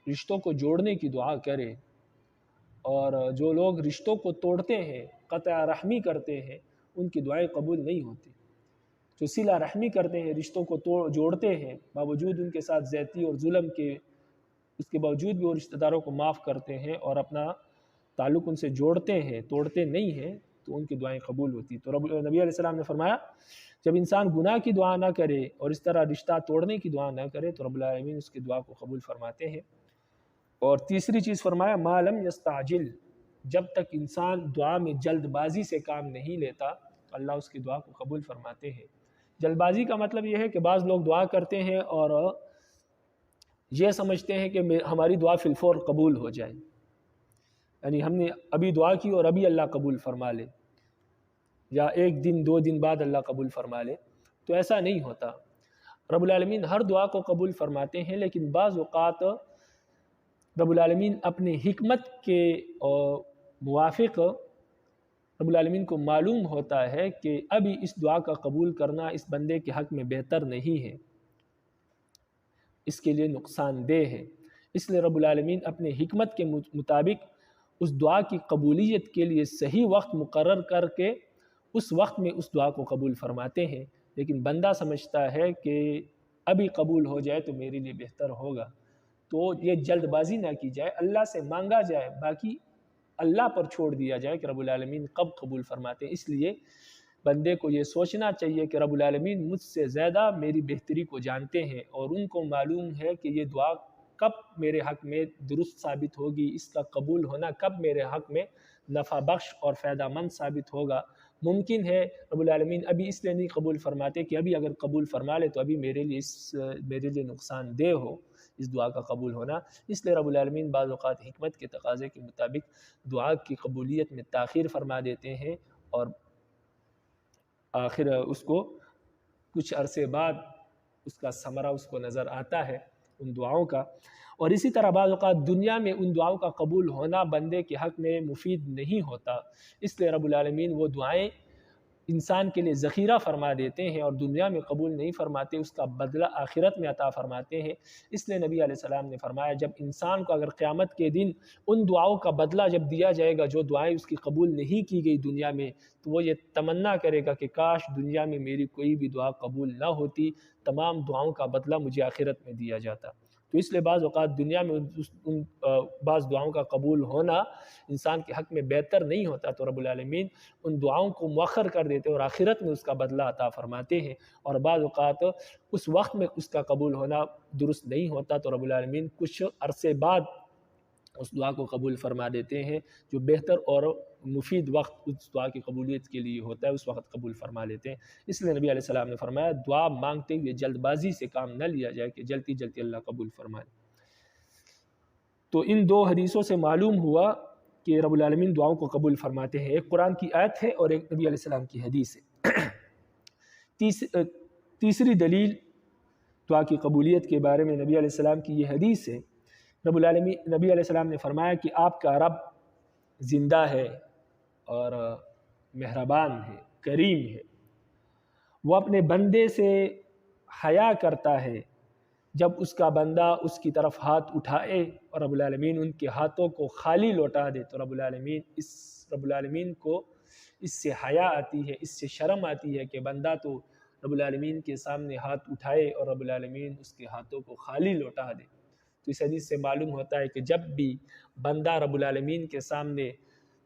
رشتوں کو جوڑنے کی دعا کرے۔ اور جو لوگ رشتوں کو توڑتے ہیں، قطع رحمی کرتے ہیں، ان کی دعائیں قبول نہیں ہوتی۔ جو صلہ رحمی کرتے ہیں، رشتوں کو جوڑتے ہیں، باوجود ان کے ساتھ زیادتی اور ظلم کے، اس کے باوجود بھی وہ رشتہ داروں کو معاف کرتے ہیں اور اپنا تعلق ان سے جوڑتے ہیں، توڑتے نہیں ہیں، تو ان کی دعائیں قبول ہوتی۔ تو نبی علیہ السلام نے فرمایا جب انسان گناہ کی دعا نہ کرے اور اس طرح رشتہ توڑنے کی دعا نہ کرے تو رب العالمین اس کی دعا کو قبول فرماتے ہیں۔ اور تیسری چیز فرمایا ما لم یستعجل، جب تک انسان دعا میں جلد بازی سے کام نہیں لیتا تو اللہ اس کی دعا کو قبول فرماتے ہیں۔ جلد بازی کا مطلب یہ ہے کہ بعض لوگ دعا کرتے ہیں اور یہ سمجھتے ہیں کہ ہماری دعا فی الفور قبول ہو جائے، یعنی ہم نے ابھی دعا کی اور ابھی اللہ قبول فرما لے، یا ایک دن دو دن بعد اللہ قبول فرما لے، تو ایسا نہیں ہوتا۔ رب العالمین ہر دعا کو قبول فرماتے ہیں، لیکن بعض اوقات رب العالمین اپنے حکمت کے موافق رب العالمین کو معلوم ہوتا ہے کہ ابھی اس دعا کا قبول کرنا اس بندے کے حق میں بہتر نہیں ہے، اس کے لیے نقصان دہ ہے، اس لیے رب العالمین اپنے حکمت کے مطابق اس دعا کی قبولیت کے لیے صحیح وقت مقرر کر کے اس وقت میں اس دعا کو قبول فرماتے ہیں۔ لیکن بندہ سمجھتا ہے کہ ابھی قبول ہو جائے تو میرے لیے بہتر ہوگا، تو یہ جلد بازی نہ کی جائے، اللہ سے مانگا جائے، باقی اللہ پر چھوڑ دیا جائے کہ رب العالمین کب قبول فرماتے ہیں۔ اس لیے بندے کو یہ سوچنا چاہیے کہ رب العالمین مجھ سے زیادہ میری بہتری کو جانتے ہیں اور ان کو معلوم ہے کہ یہ دعا کب میرے حق میں درست ثابت ہوگی، اس کا قبول ہونا کب میرے حق میں نفع بخش اور فائدہ مند ثابت ہوگا۔ ممکن ہے رب العالمین ابھی اس لیے نہیں قبول فرماتے کہ ابھی اگر قبول فرما لے تو ابھی میرے لیے نقصان دہ ہو اس دعا کا قبول ہونا، اس لیے رب العالمین بعض اوقات حکمت کے تقاضے کے مطابق دعا کی قبولیت میں تاخیر فرما دیتے ہیں اور آخر اس کو کچھ عرصے بعد اس کا ثمرہ اس کو نظر آتا ہے ان دعاؤں کا۔ اور اسی طرح بعض اوقات دنیا میں ان دعاؤں کا قبول ہونا بندے کے حق میں مفید نہیں ہوتا، اس لیے رب العالمین وہ دعائیں انسان کے لیے ذخیرہ فرما دیتے ہیں اور دنیا میں قبول نہیں فرماتے، اس کا بدلہ آخرت میں عطا فرماتے ہیں۔ اس لیے نبی علیہ السلام نے فرمایا جب انسان کو اگر قیامت کے دن ان دعاؤں کا بدلہ جب دیا جائے گا جو دعائیں اس کی قبول نہیں کی گئی دنیا میں، تو وہ یہ تمنا کرے گا کہ کاش دنیا میں میری کوئی بھی دعا قبول نہ ہوتی، تمام دعاؤں کا بدلہ مجھے آخرت میں دیا جاتا۔ تو اس لیے بعض اوقات دنیا میں بعض دعاؤں کا قبول ہونا انسان کے حق میں بہتر نہیں ہوتا، تو رب العالمین ان دعاؤں کو مؤخر کر دیتے اور آخرت میں اس کا بدلہ عطا فرماتے ہیں۔ اور بعض اوقات اس وقت میں اس کا قبول ہونا درست نہیں ہوتا تو رب العالمین کچھ عرصے بعد اس دعا کو قبول فرما دیتے ہیں، جو بہتر اور مفید وقت اس دعا کی قبولیت کے لیے ہوتا ہے اس وقت قبول فرما لیتے ہیں۔ اس لیے نبی علیہ السلام نے فرمایا دعا مانگتے ہوئے جلد بازی سے کام نہ لیا جائے کہ جلدی جلدی اللہ قبول فرمائے۔ تو ان دو حدیثوں سے معلوم ہوا کہ رب العالمین دعاؤں کو قبول فرماتے ہیں، ایک قرآن کی آیت ہے اور ایک نبی علیہ السلام کی حدیث ہے۔ تیسری دلیل دعا کی قبولیت کے بارے میں نبی علیہ السلام کی یہ حدیث ہے۔ نبی علیہ السلام نے فرمایا کہ آپ کا رب زندہ ہے اور مہربان ہے، کریم ہے، وہ اپنے بندے سے حیا کرتا ہے جب اس کا بندہ اس کی طرف ہاتھ اٹھائے اور رب العالمین ان کے ہاتھوں کو خالی لوٹا دے تو رب العالمین کو اس سے حیا آتی ہے، اس سے شرم آتی ہے کہ بندہ تو رب العالمین کے سامنے ہاتھ اٹھائے اور رب العالمین اس کے ہاتھوں کو خالی لوٹا دے۔ تو اس حدیث سے معلوم ہوتا ہے کہ جب بھی بندہ رب العالمین کے سامنے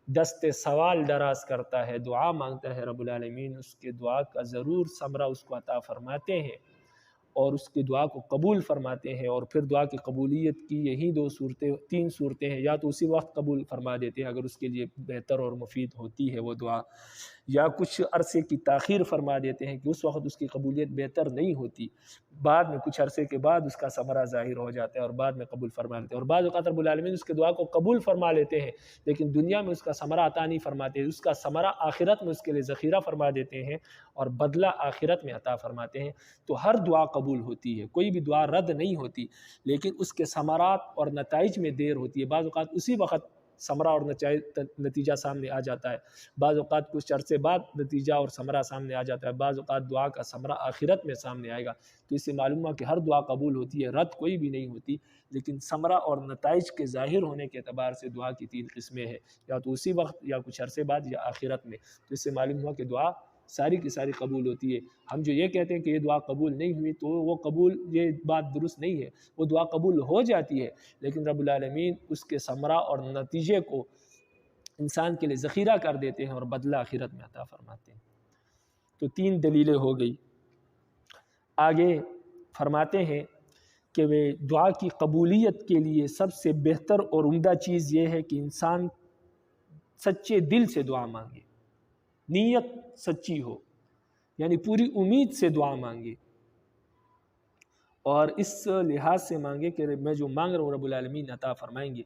دست سوال دراز کرتا ہے، دعا مانگتا ہے، رب العالمین اس کے دعا کا ضرور ثمرہ اس کو عطا فرماتے ہیں۔ اور اس کی دعا کو قبول فرماتے ہیں۔ اور پھر دعا کی قبولیت کی یہی تین صورتیں ہیں، یا تو اسی وقت قبول فرما دیتے ہیں اگر اس کے لیے بہتر اور مفید ہوتی ہے وہ دعا، یا کچھ عرصے کی تاخیر فرما دیتے ہیں کہ اس وقت اس کی قبولیت بہتر نہیں ہوتی، بعد میں کچھ عرصے کے بعد اس کا ثمرہ ظاہر ہو جاتا ہے اور بعد میں قبول فرما لیتے ہیں۔ اور بعض اوقات رب العالمین اس کے دعا کو قبول فرما لیتے ہیں لیکن دنیا میں اس کا ثمرہ عطا نہیں فرماتے، اس کا ثمرہ آخرت میں اس کے لیے ذخیرہ فرما دیتے ہیں اور بدلہ آخرت میں عطا فرماتے ہیں۔ تو ہر دعا قبول ہوتی ہے، کوئی بھی دعا رد نہیں ہوتی، لیکن اس کے ثمرات اور نتائج میں دیر ہوتی ہے۔ بعض اوقات اسی وقت ثمرہ اور نتیجہ سامنے آ جاتا ہے، بعض اوقات کچھ عرصے بعد نتیجہ اور ثمرہ سامنے آ جاتا ہے، بعض اوقات دعا کا ثمرہ آخرت میں سامنے آئے گا۔ تو اس سے معلوم ہوا کہ ہر دعا قبول ہوتی ہے، رد کوئی بھی نہیں ہوتی، لیکن ثمرہ اور نتائج کے ظاہر ہونے کے اعتبار سے دعا کی 3 قسمیں ہیں، یا تو اسی وقت یا کچھ عرصے بعد یا آخرت میں۔ تو اس سے معلوم ہوا کہ دعا ساری کی ساری قبول ہوتی ہے۔ ہم جو یہ کہتے ہیں کہ یہ دعا قبول نہیں ہوئی تو وہ قبول، یہ بات درست نہیں ہے، وہ دعا قبول ہو جاتی ہے لیکن رب العالمین اس کے ثمرہ اور نتیجے کو انسان کے لیے ذخیرہ کر دیتے ہیں اور بدلہ آخرت میں عطا فرماتے ہیں۔ تو 3 دلیلیں ہو گئی۔ آگے فرماتے ہیں کہ وہ دعا کی قبولیت کے لیے سب سے بہتر اور عمدہ چیز یہ ہے کہ انسان سچے دل سے دعا مانگے، نیت سچی ہو، یعنی پوری امید سے دعا مانگے، اور اس لحاظ سے مانگے کہ میں جو مانگ رہا ہوں رب العالمین عطا فرمائیں گے،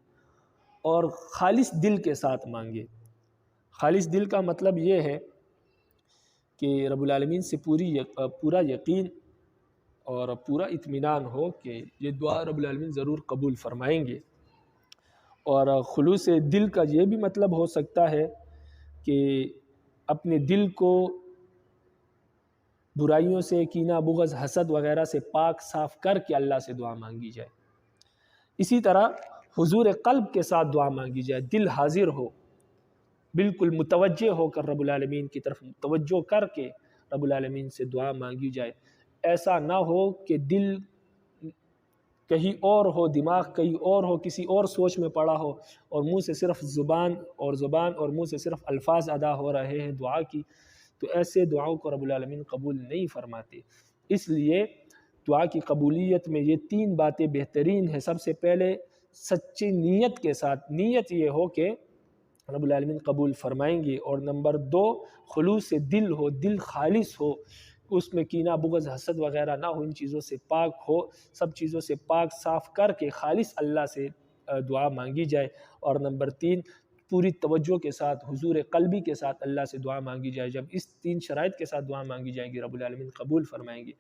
اور خالص دل کے ساتھ مانگے۔ خالص دل کا مطلب یہ ہے کہ رب العالمین سے پورا یقین اور پورا اطمینان ہو کہ یہ دعا رب العالمین ضرور قبول فرمائیں گے۔ اور خلوص دل کا یہ بھی مطلب ہو سکتا ہے کہ اپنے دل کو برائیوں سے، کینہ، بغض، حسد وغیرہ سے پاک صاف کر کے اللہ سے دعا مانگی جائے۔ اسی طرح حضور قلب کے ساتھ دعا مانگی جائے، دل حاضر ہو، بالکل متوجہ ہو کر رب العالمین کی طرف توجہ کر کے رب العالمین سے دعا مانگی جائے۔ ایسا نہ ہو کہ دل کہیں اور ہو، دماغ کہیں اور ہو، کسی اور سوچ میں پڑا ہو، اور منہ سے صرف زبان اور منہ سے صرف الفاظ ادا ہو رہے ہیں دعا کی، تو ایسے دعاؤں کو رب العالمین قبول نہیں فرماتے۔ اس لیے دعا کی قبولیت میں یہ 3 باتیں بہترین ہیں۔ سب سے پہلے سچی نیت کے ساتھ، نیت یہ ہو کہ رب العالمین قبول فرمائیں گے، اور نمبر 2 خلوص دل ہو، دل خالص ہو، اس میں کینہ، بغض، حسد وغیرہ نہ ہو، ان چیزوں سے پاک ہو، سب چیزوں سے پاک صاف کر کے خالص اللہ سے دعا مانگی جائے۔ اور نمبر 3 پوری توجہ کے ساتھ، حضور قلبی کے ساتھ اللہ سے دعا مانگی جائے۔ جب اس 3 شرائط کے ساتھ دعا مانگی جائے گی رب العالمین قبول فرمائیں گے۔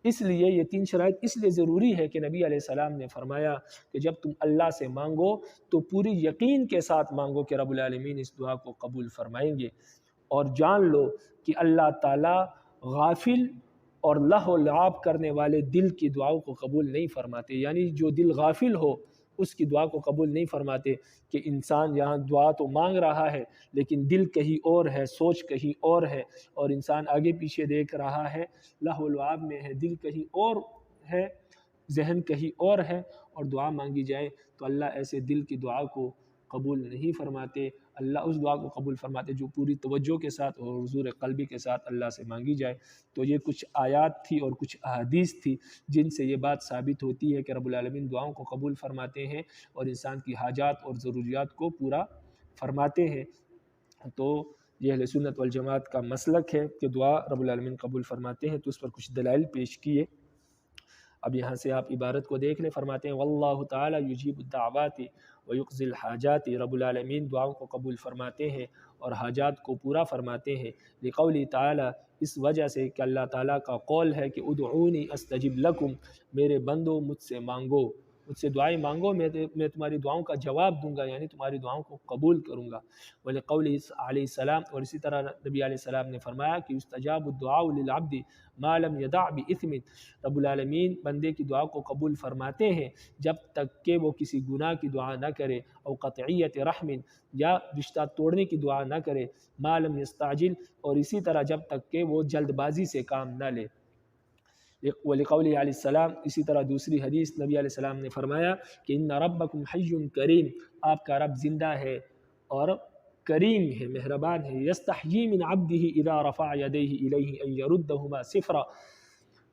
اس لیے یہ 3 شرائط اس لیے ضروری ہے کہ نبی علیہ السلام نے فرمایا کہ جب تم اللہ سے مانگو تو پوری یقین کے ساتھ مانگو کہ رب العالمین اس دعا کو قبول فرمائیں گے، اور جان لو کہ اللہ تعالیٰ غافل اور لہو و لعاب کرنے والے دل کی دعاؤں کو قبول نہیں فرماتے۔ یعنی جو دل غافل ہو اس کی دعا کو قبول نہیں فرماتے، کہ انسان یہاں دعا تو مانگ رہا ہے لیکن دل کہیں اور ہے، سوچ کہیں اور ہے، اور انسان آگے پیچھے دیکھ رہا ہے، لہو و لعاب میں ہے، دل کہیں اور ہے، ذہن کہیں اور ہے، اور دعا مانگی جائے تو اللہ ایسے دل کی دعا کو قبول نہیں فرماتے۔ اللہ اس دعا کو قبول فرماتے جو پوری توجہ کے ساتھ اور حضور قلبی کے ساتھ اللہ سے مانگی جائے۔ تو یہ کچھ آیات تھی اور کچھ احادیث تھی جن سے یہ بات ثابت ہوتی ہے کہ رب العالمین دعاؤں کو قبول فرماتے ہیں اور انسان کی حاجات اور ضروریات کو پورا فرماتے ہیں۔ تو یہ اہل سنت والجماعت کا مسلک ہے کہ دعا رب العالمین قبول فرماتے ہیں۔ تو اس پر کچھ دلائل پیش کیے۔ اب یہاں سے آپ عبارت کو دیکھ لیں، فرماتے ہیں واللہ تعالی یجیب الدعوات ویقضی الحاجات، رب العالمین دعاؤں کو قبول فرماتے ہیں اور حاجات کو پورا فرماتے ہیں۔ لقولی تعالی، اس وجہ سے کہ اللہ تعالیٰ کا قول ہے کہ ادعونی استجب لکم، میرے بندو مجھ سے مانگو، مجھ سے دعائیں مانگو، میں تمہاری دعاؤں کا جواب دوں گا، یعنی تمہاری دعاؤں کو قبول کروں گا۔ ولقولی علیہ السلام، اور اسی طرح نبی علیہ السلام نے فرمایا کہ یستجاب الدعاء للعبد ما لم یدع بإثم، رب العالمین بندے کی دعا کو قبول فرماتے ہیں جب تک کہ وہ کسی گناہ کی دعا نہ کرے، او قطعیت رحم، یا رشتہ توڑنے کی دعا نہ کرے، ما لم یستعجل، اور اسی طرح جب تک کہ وہ جلد بازی سے کام نہ لے۔ وَلِقَوْلِهِ علیہ السلام، اسی طرح دوسری حدیث نبی علیہ السلام نے فرمایا کہ ان ربکم حی کریم، آپ کا رب زندہ ہے اور کریم ہے، مہربان ہے، یستحیی من عبدہ اذا رفع یدیہ الیہ ان یردہما صفرا،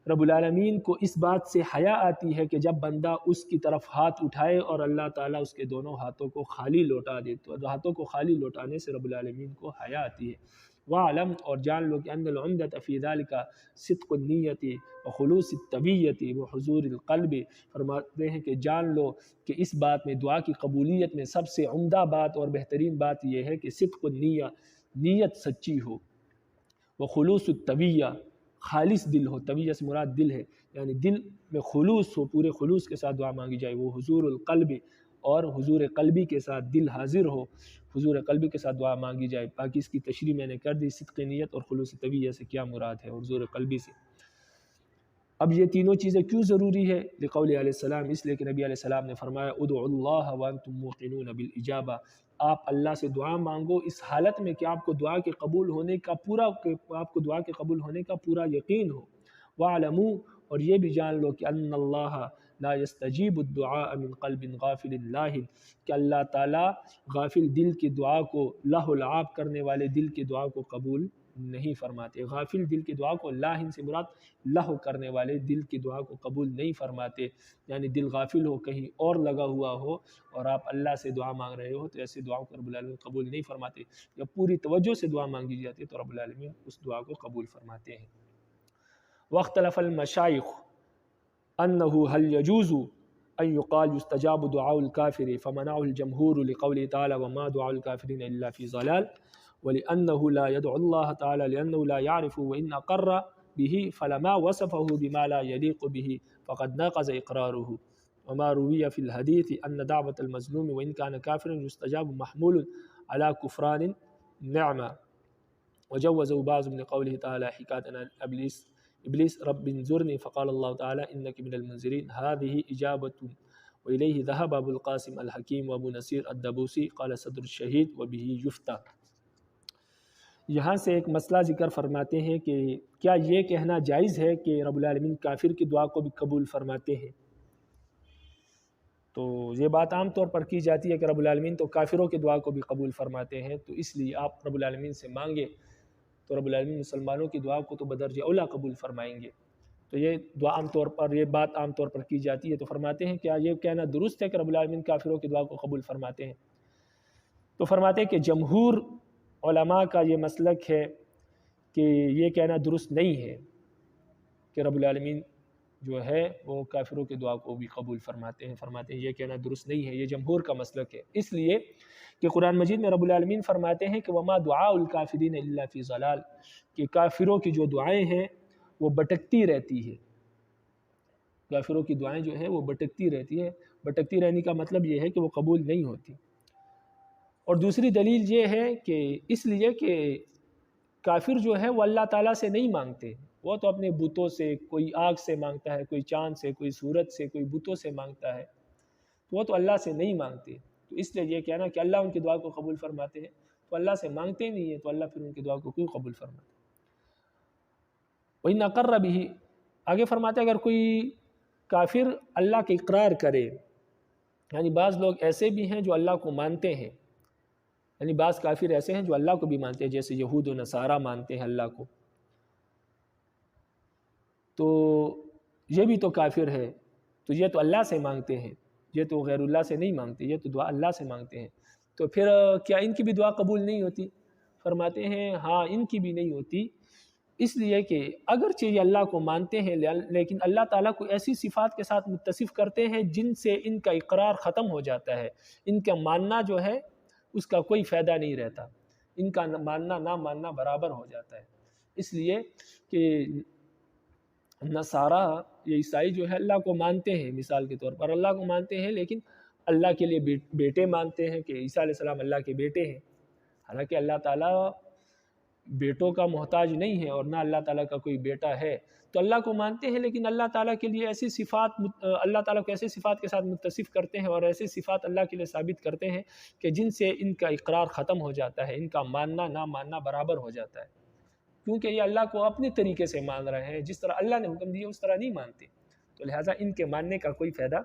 رب العالمین کو اس بات سے حیا آتی ہے کہ جب بندہ اس کی طرف ہاتھ اٹھائے اور اللہ تعالیٰ اس کے دونوں ہاتھوں کو خالی لوٹا دے، تو ہاتھوں کو خالی لوٹانے سے رب العالمین کو حیا آتی ہے۔ وَعْلَمْ، اور جان لو کہ ان العمدۃ فی ذلک صدق النیت وخلوص الطبیعت وحضور القلب، فرماتے ہیں کہ جان لو کہ اس بات میں، دعا کی قبولیت میں سب سے عمدہ بات اور بہترین بات یہ ہے کہ صدق النیہ، نیت سچی ہو، وخلوص الطبیعہ، خالص دل ہو، طبیعہ سے مراد دل ہے، یعنی دل میں خلوص ہو، پورے خلوص کے ساتھ دعا مانگی جائے، وہ حضور القلب، اور حضور قلبی کے ساتھ دل حاضر ہو، حضور قلبی کے ساتھ دعا مانگی جائے۔ باقی اس کی تشریح میں نے کر دی، صدق نیت اور خلوص طبیعہ سے کیا مراد ہے، اور حضور قلبی سے۔ اب یہ تینوں چیزیں کیوں ضروری ہے؟ لقول علیہ السلام، اس لیے کہ نبی علیہ السلام نے فرمایا ادعوا اللہ وانتم موقنون بالاجابہ، آپ اللہ سے دعا مانگو اس حالت میں کہ آپ کو دعا کے قبول ہونے کا پورا یقین ہو۔ وَاعْلَمُوا، اور یہ بھی جان لو کہ ان اللہ لا يستجیب الدعاء من قلب غافل لاہ، کہ اللہ تعالیٰ غافل دل کی دعا کو، لاہ العاب کرنے والے دل کی دعا کو قبول نہیں فرماتے۔ غافل دل کی دعا کو، لاہن سے مراد لہو کرنے والے دل کی دعا کو قبول نہیں فرماتے، یعنی دل غافل ہو، کہیں اور لگا ہوا ہو اور آپ اللہ سے دعا مانگ رہے ہو تو ایسی دعاؤں کو رب العالمین قبول نہیں فرماتے۔ جب پوری توجہ سے دعا مانگی جاتی ہے تو رب العالمین اس دعا کو قبول فرماتے ہیں۔ واختلف المشائخ انه هل يجوز ان يقال يستجاب دعاء الكافر فمنعه الجمهور لقوله تعالى وما دعاء الكافرين الا في ضلال، ولانه لا يدعو الله تعالى لانه لا يعرف، وان اقر به فلما وصفه بما لا يليق به فقد ناقض اقراره، وما روي في الحديث ان دعوة المظلوم وان كان كافرا يستجاب محمول على كفران النعمة، وجوزه بعض من قوله تعالى حكاية عن ابلیس رب انظرنی فقال اللہ تعالی انک من المنذرین، هذه اجابۃ وإلیہ ذهب ابو القاسم الحکیم وابو نصیر الدبوسی قال صدر الشہید وبه یفتى۔ یہاں سے ایک مسئلہ ذکر فرماتے ہیں کہ کیا یہ کہنا جائز ہے کہ رب العالمین کافر کی دعا کو بھی قبول فرماتے ہیں؟ تو یہ بات عام طور پر کی جاتی ہے کہ رب العالمین تو کافروں کی دعا کو بھی قبول فرماتے ہیں، تو اس لیے آپ رب العالمین سے مانگے تو رب العالمین مسلمانوں کی دعا کو تو بدرجہ اولیٰ قبول فرمائیں گے۔ تو یہ دعا یہ بات عام طور پر کی جاتی ہے۔ تو فرماتے ہیں کیا یہ کہنا درست ہے کہ رب العالمین کافروں کی دعا کو قبول فرماتے ہیں؟ تو فرماتے ہیں کہ جمہور علماء کا یہ مسلک ہے کہ یہ کہنا درست نہیں ہے کہ رب العالمین جو ہے وہ کافروں کی دعا کو بھی قبول فرماتے ہیں۔ فرماتے ہیں یہ کہنا درست نہیں ہے، یہ جمہور کا مسلک ہے، اس لیے کہ قرآن مجید میں رب العالمین فرماتے ہیں کہ وما دعاء الکافرین الا فی ضلال، کہ کافروں کی جو دعائیں ہیں وہ بھٹکتی رہتی ہے۔ کافروں کی دعائیں جو ہیں وہ بھٹکتی رہتی ہے، بھٹکتی رہنے کا مطلب یہ ہے کہ وہ قبول نہیں ہوتی۔ اور دوسری دلیل یہ ہے کہ اس لیے کہ کافر جو ہے وہ اللہ تعالیٰ سے نہیں مانگتے، وہ تو اپنے بتوں سے، کوئی آگ سے مانگتا ہے، کوئی چاند سے، کوئی سورج سے، کوئی بتوں سے مانگتا ہے، تو وہ تو اللہ سے نہیں مانگتے۔ تو اس لیے یہ کہنا کہ اللہ ان کی دعا کو قبول فرماتے ہیں، تو اللہ سے مانگتے نہیں ہیں تو اللہ پھر ان کی دعا کو کیوں قبول فرماتے؟ وَإِنْ أَقَرَّ بِهِ، آگے فرماتے ہیں اگر کوئی کافر اللہ کے اقرار کرے، یعنی بعض لوگ ایسے بھی ہیں جو اللہ کو مانتے ہیں، یعنی بعض کافر ایسے ہیں جو اللہ کو بھی مانتے ہیں، جیسے یہود و نصارہ مانتے ہیں اللہ کو، تو یہ بھی تو کافر ہے، تو یہ تو اللہ سے مانگتے ہیں، یہ تو غیر اللہ سے نہیں مانگتے، یہ تو دعا اللہ سے مانگتے ہیں، تو پھر کیا ان کی بھی دعا قبول نہیں ہوتی؟ فرماتے ہیں ہاں ان کی بھی نہیں ہوتی، اس لیے کہ اگرچہ یہ اللہ کو مانتے ہیں لیکن اللہ تعالیٰ کو ایسی صفات کے ساتھ متصف کرتے ہیں جن سے ان کا اقرار ختم ہو جاتا ہے، ان کا ماننا جو ہے اس کا کوئی فائدہ نہیں رہتا، ان کا ماننا نہ ماننا برابر ہو جاتا ہے۔ اس لیے کہ نصارہ یہ عیسائی جو ہے اللہ کو مانتے ہیں، مثال کے طور پر اللہ کو مانتے ہیں لیکن اللہ کے لیے بیٹے مانتے ہیں کہ عیسیٰ علیہ السلام اللہ کے بیٹے ہیں، حالانکہ اللہ تعالیٰ بیٹوں کا محتاج نہیں ہے اور نہ اللہ تعالیٰ کا کوئی بیٹا ہے، تو اللہ کو مانتے ہیں لیکن اللہ تعالیٰ کے لیے ایسی صفات، اللہ تعالیٰ کو ایسی صفات کے ساتھ متصف کرتے ہیں اور ایسی صفات اللہ کے لیے ثابت کرتے ہیں کہ جن سے ان کا اقرار ختم ہو جاتا ہے، ان کا ماننا نہ ماننا برابر ہو جاتا ہے، کیونکہ یہ اللہ کو اپنے طریقے سے مان رہے ہیں، جس طرح اللہ نے حکم دیا اس طرح نہیں مانتے، تو لہٰذا ان کے ماننے کا کوئی فائدہ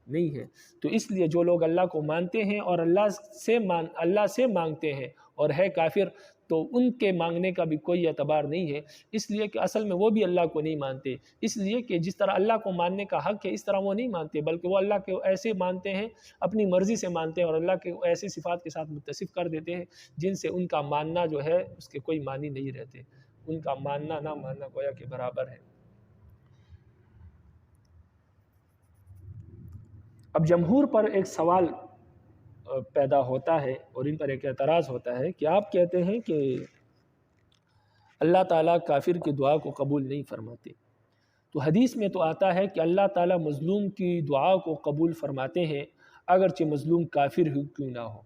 نہیں ہے۔ تو اس لیے جو لوگ اللہ کو مانتے ہیں اور اللہ سے مانگتے ہیں اور ہے کافر، تو ان کے مانگنے کا بھی کوئی اعتبار نہیں ہے، اس لیے کہ اصل میں وہ بھی اللہ کو نہیں مانتے، اس لیے کہ جس طرح اللہ کو ماننے کا حق ہے اس طرح وہ نہیں مانتے، بلکہ وہ اللہ کے ایسے مانتے ہیں، اپنی مرضی سے مانتے ہیں، اور اللہ کے ایسی صفات کے ساتھ متصف کر دیتے ہیں جن سے ان کا ماننا جو ہے اس کے کوئی معنی نہیں رہتے، ان کا ماننا نہ ماننا گویا کے برابر ہے۔ اب جمہور پر ایک سوال پیدا ہوتا ہے اور ان پر ایک اعتراض ہوتا ہے کہ آپ کہتے ہیں کہ اللہ تعالیٰ کافر کی دعا کو قبول نہیں فرماتے، تو حدیث میں تو آتا ہے کہ اللہ تعالیٰ مظلوم کی دعا کو قبول فرماتے ہیں اگرچہ مظلوم کافر ہی کیوں نہ ہو،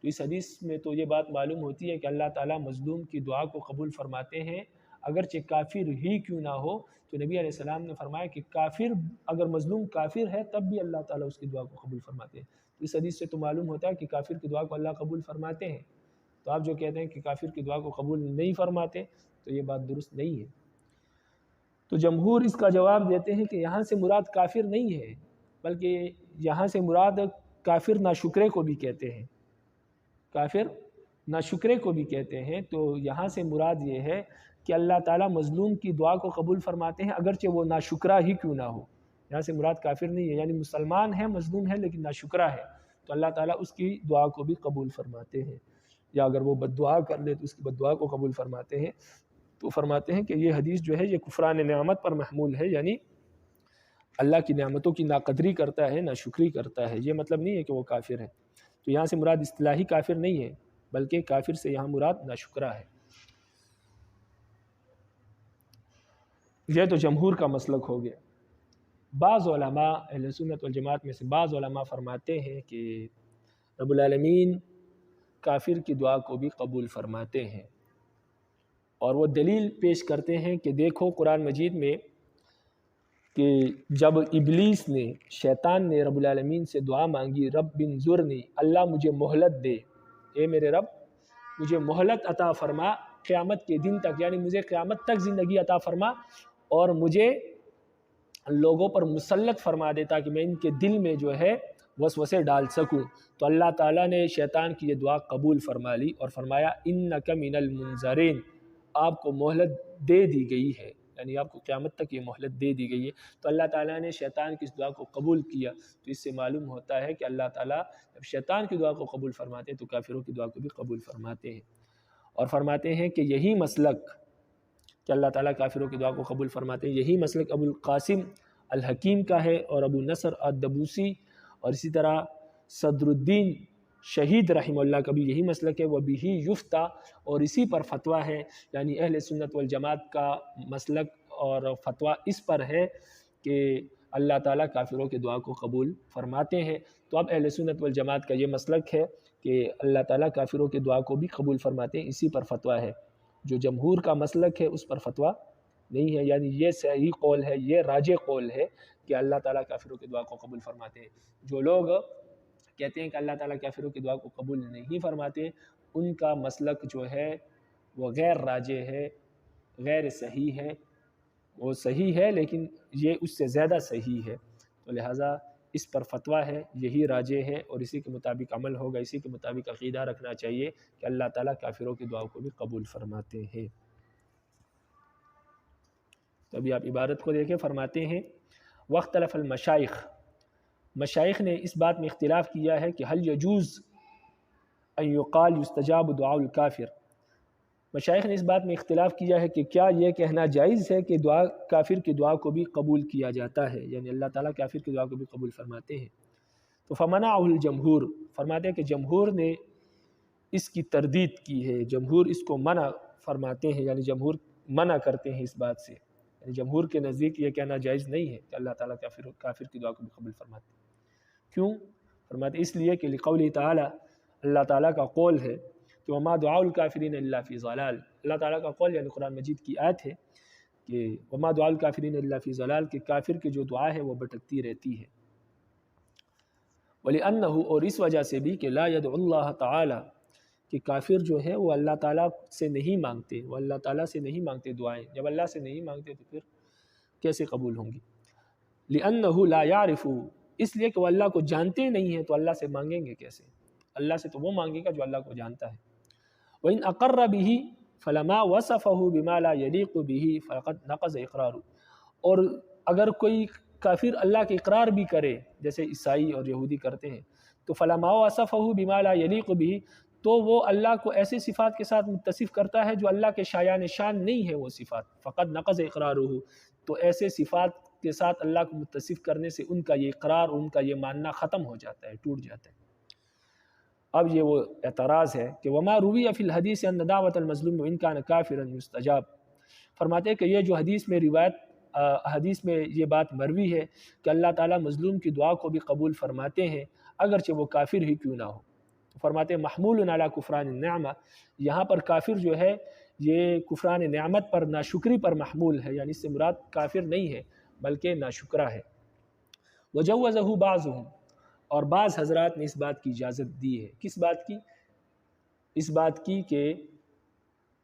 تو اس حدیث میں تو یہ بات معلوم ہوتی ہے کہ اللہ تعالیٰ مظلوم کی دعا کو قبول فرماتے ہیں اگرچہ کافر ہی کیوں نہ ہو، تو نبی علیہ السلام نے فرمایا کہ کافر اگر مظلوم کافر ہے تب بھی اللہ تعالیٰ اس کی دعا کو قبول فرماتے ہیں، تو اس حدیث سے تو معلوم ہوتا ہے کہ کافر کی دعا کو اللہ قبول فرماتے ہیں، تو آپ جو کہتے ہیں کہ کافر کی دعا کو قبول نہیں فرماتے تو یہ بات درست نہیں ہے۔ تو جمہور اس کا جواب دیتے ہیں کہ یہاں سے مراد کافر نہیں ہے، بلکہ یہاں سے مراد کافر ناشکرے کو بھی کہتے ہیں، کافر ناشکرے کو بھی کہتے ہیں، تو یہاں سے مراد یہ ہے کہ اللہ تعالیٰ مظلوم کی دعا کو قبول فرماتے ہیں اگرچہ وہ ناشکرہ ہی کیوں نہ ہو، یہاں سے مراد کافر نہیں ہے، یعنی مسلمان ہے مظلوم ہے لیکن ناشکرہ ہے تو اللہ تعالیٰ اس کی دعا کو بھی قبول فرماتے ہیں، یا اگر وہ بد دعا کر لے تو اس کی بد دعا کو قبول فرماتے ہیں۔ تو فرماتے ہیں کہ یہ حدیث جو ہے یہ کفران نعمت پر محمول ہے، یعنی اللہ کی نعمتوں کی ناقدری کرتا ہے، ناشکری کرتا ہے، یہ مطلب نہیں ہے کہ وہ کافر ہے، تو یہاں سے مراد اصطلاحی کافر نہیں ہے بلکہ کافر سے یہاں مراد ناشکرہ ہے۔ یہ تو جمہور کا مسلک ہو گیا۔ بعض علماء اہل سنت والجماعت میں سے بعض علماء فرماتے ہیں کہ رب العالمین کافر کی دعا کو بھی قبول فرماتے ہیں، اور وہ دلیل پیش کرتے ہیں کہ دیکھو قرآن مجید میں کہ جب ابلیس نے شیطان نے رب العالمین سے دعا مانگی رب انظرنی، اللہ مجھے مہلت دے، اے میرے رب مجھے مہلت عطا فرما قیامت کے دن تک، یعنی مجھے قیامت تک زندگی عطا فرما اور مجھے لوگوں پر مسلط فرما دے تاکہ میں ان کے دل میں جو ہے وسوسے ڈال سکوں، تو اللہ تعالیٰ نے شیطان کی یہ دعا قبول فرما لی اور فرمایا انک من المنظرین، آپ کو مہلت دے دی گئی ہے، یعنی آپ کو قیامت تک یہ مہلت دے دی گئی ہے، تو اللہ تعالیٰ نے شیطان کی اس دعا کو قبول کیا، تو اس سے معلوم ہوتا ہے کہ اللہ تعالیٰ جب شیطان کی دعا کو قبول فرماتے ہیں تو کافروں کی دعا کو بھی قبول فرماتے ہیں، اور فرماتے ہیں کہ یہی مسلک کہ اللہ تعالیٰ کافروں کی دعا کو قبول فرماتے ہیں، یہی مسلک ابو القاسم الحکیم کا ہے اور ابو نصر الدبوسی اور اسی طرح صدر الدین شہید رحمہ اللہ کا بھی یہی مسلک ہے، وہ بھی یفتہ، اور اسی پر فتویٰ ہے، یعنی اہل سنت والجماعت کا مسلک اور فتویٰ اس پر ہے کہ اللہ تعالیٰ کافروں کی دعا کو قبول فرماتے ہیں، تو اب اہل سنت والجماعت کا یہ مسلک ہے کہ اللہ تعالیٰ کافروں کی دعا کو بھی قبول فرماتے ہیں، اسی پر فتویٰ ہے۔ جو جمہور کا مسلک ہے اس پر فتویٰ نہیں ہے، یعنی یہ صحیح قول ہے، یہ راجح قول ہے کہ اللہ تعالیٰ کافروں کی دعا کو قبول فرماتے ہیں۔ جو لوگ کہتے ہیں کہ اللہ تعالیٰ کافروں کی دعا کو قبول نہیں فرماتے، ان کا مسلک جو ہے وہ غیر راجح ہے، غیر صحیح ہے، وہ صحیح ہے لیکن یہ اس سے زیادہ صحیح ہے، تو لہٰذا اس پر فتویٰ ہے، یہی راجح ہے اور اسی کے مطابق عمل ہوگا، اسی کے مطابق عقیدہ رکھنا چاہیے کہ اللہ تعالیٰ کافروں کی دعا کو بھی قبول فرماتے ہیں۔ تو ابھی آپ عبارت کو دیکھیں، فرماتے ہیں واختلف المشائخ، مشائخ نے اس بات میں اختلاف کیا ہے کہ حل یجوز ان یقال یستجاب دعاء الکافر، مشائخ نے اس بات میں اختلاف کیا ہے کہ کیا یہ کہنا جائز ہے کہ دعا کافر کی دعا کو بھی قبول کیا جاتا ہے، یعنی اللہ تعالیٰ کافر کی دعا کو بھی قبول فرماتے ہیں، تو فمنعہ الجمہور، فرماتے ہیں کہ جمہور نے اس کی تردید کی ہے، جمہور اس کو منع فرماتے ہیں، یعنی جمہور منع کرتے ہیں اس بات سے، یعنی جمہور کے نزدیک یہ کہنا جائز نہیں ہے کہ اللہ تعالیٰ کافر کی دعا کو بھی قبول فرماتے ہیں۔ کیوں؟ فرماتے اس لیے کہ لقوله تعالی، اللہ تعالیٰ کا قول ہے کہ وما دعاء الکافرین الا فی ضلال، اللہ تعالیٰ کا قول یعنی قرآن مجید کی آیت ہے کہ وما دعاء الکافرین الا فی ضلال، کہ کافر کی جو دعا ہے وہ بھٹکتی رہتی ہے، وَلِأَنَّهُ، اور اس وجہ سے بھی کہ لا يدعو اللہ تعالی، کہ کافر جو ہے وہ اللہ تعالیٰ سے نہیں مانگتے، وہ اللہ تعالیٰ سے نہیں مانگتے دعائیں، جب اللہ سے نہیں مانگتے تو پھر کیسے قبول ہوں گی؟ لِأَنَّهُ لا يعرف، اس لیے کہ وہ اللہ کو جانتے نہیں ہیں تو اللہ سے مانگیں گے کیسے؟ اللہ سے تو وہ مانگے گا جو اللہ کو جانتا ہے، وَإِنْ أَقَرَّ بِهِ فَلَمَا وَصَفَهُ بِمَا لَا يَلِيقُ بِهِ فَقَدْ نَقَضَ إِقْرَارُهُ، اور اگر کوئی کافر اللہ کے اقرار بھی کرے جیسے عیسائی اور یہودی کرتے ہیں تو فَلَمَا وَصَفَهُ بِمَا لَا يَلِيقُ بِهِ، تو وہ اللہ کو ایسے صفات کے ساتھ متصف کرتا ہے جو اللہ کے شایان شان نہیں ہے وہ صفات، فقط نقض اقرارہ، تو ایسے صفات کے ساتھ اللہ کو متصف کرنے سے ان کا یہ اقرار، ان کا یہ ماننا ختم ہو جاتا ہے، ٹوٹ جاتا ہے۔ اب یہ وہ اعتراض ہے کہ وما روی فی الحدیث ان دعوت المظلوم وان کان کافرا یستجاب، فرماتے ہیں کہ یہ جو حدیث میں حدیث میں یہ بات مروی ہے کہ اللہ تعالیٰ مظلوم کی دعا کو بھی قبول فرماتے ہیں اگرچہ وہ کافر ہی کیوں نہ ہو۔ فرماتے ہیں محمول علی کفران النعمہ، یہاں پر کافر جو ہے یہ کفران نعمت پر، ناشکری پر محمول ہے، یعنی اس سے مراد کافر نہیں ہے بلکہ ناشکرہ ہے۔ وجوزہ بعضهم، اور بعض حضرات نے اس بات کی اجازت دی ہے۔ کس بات کی؟ اس بات کی کہ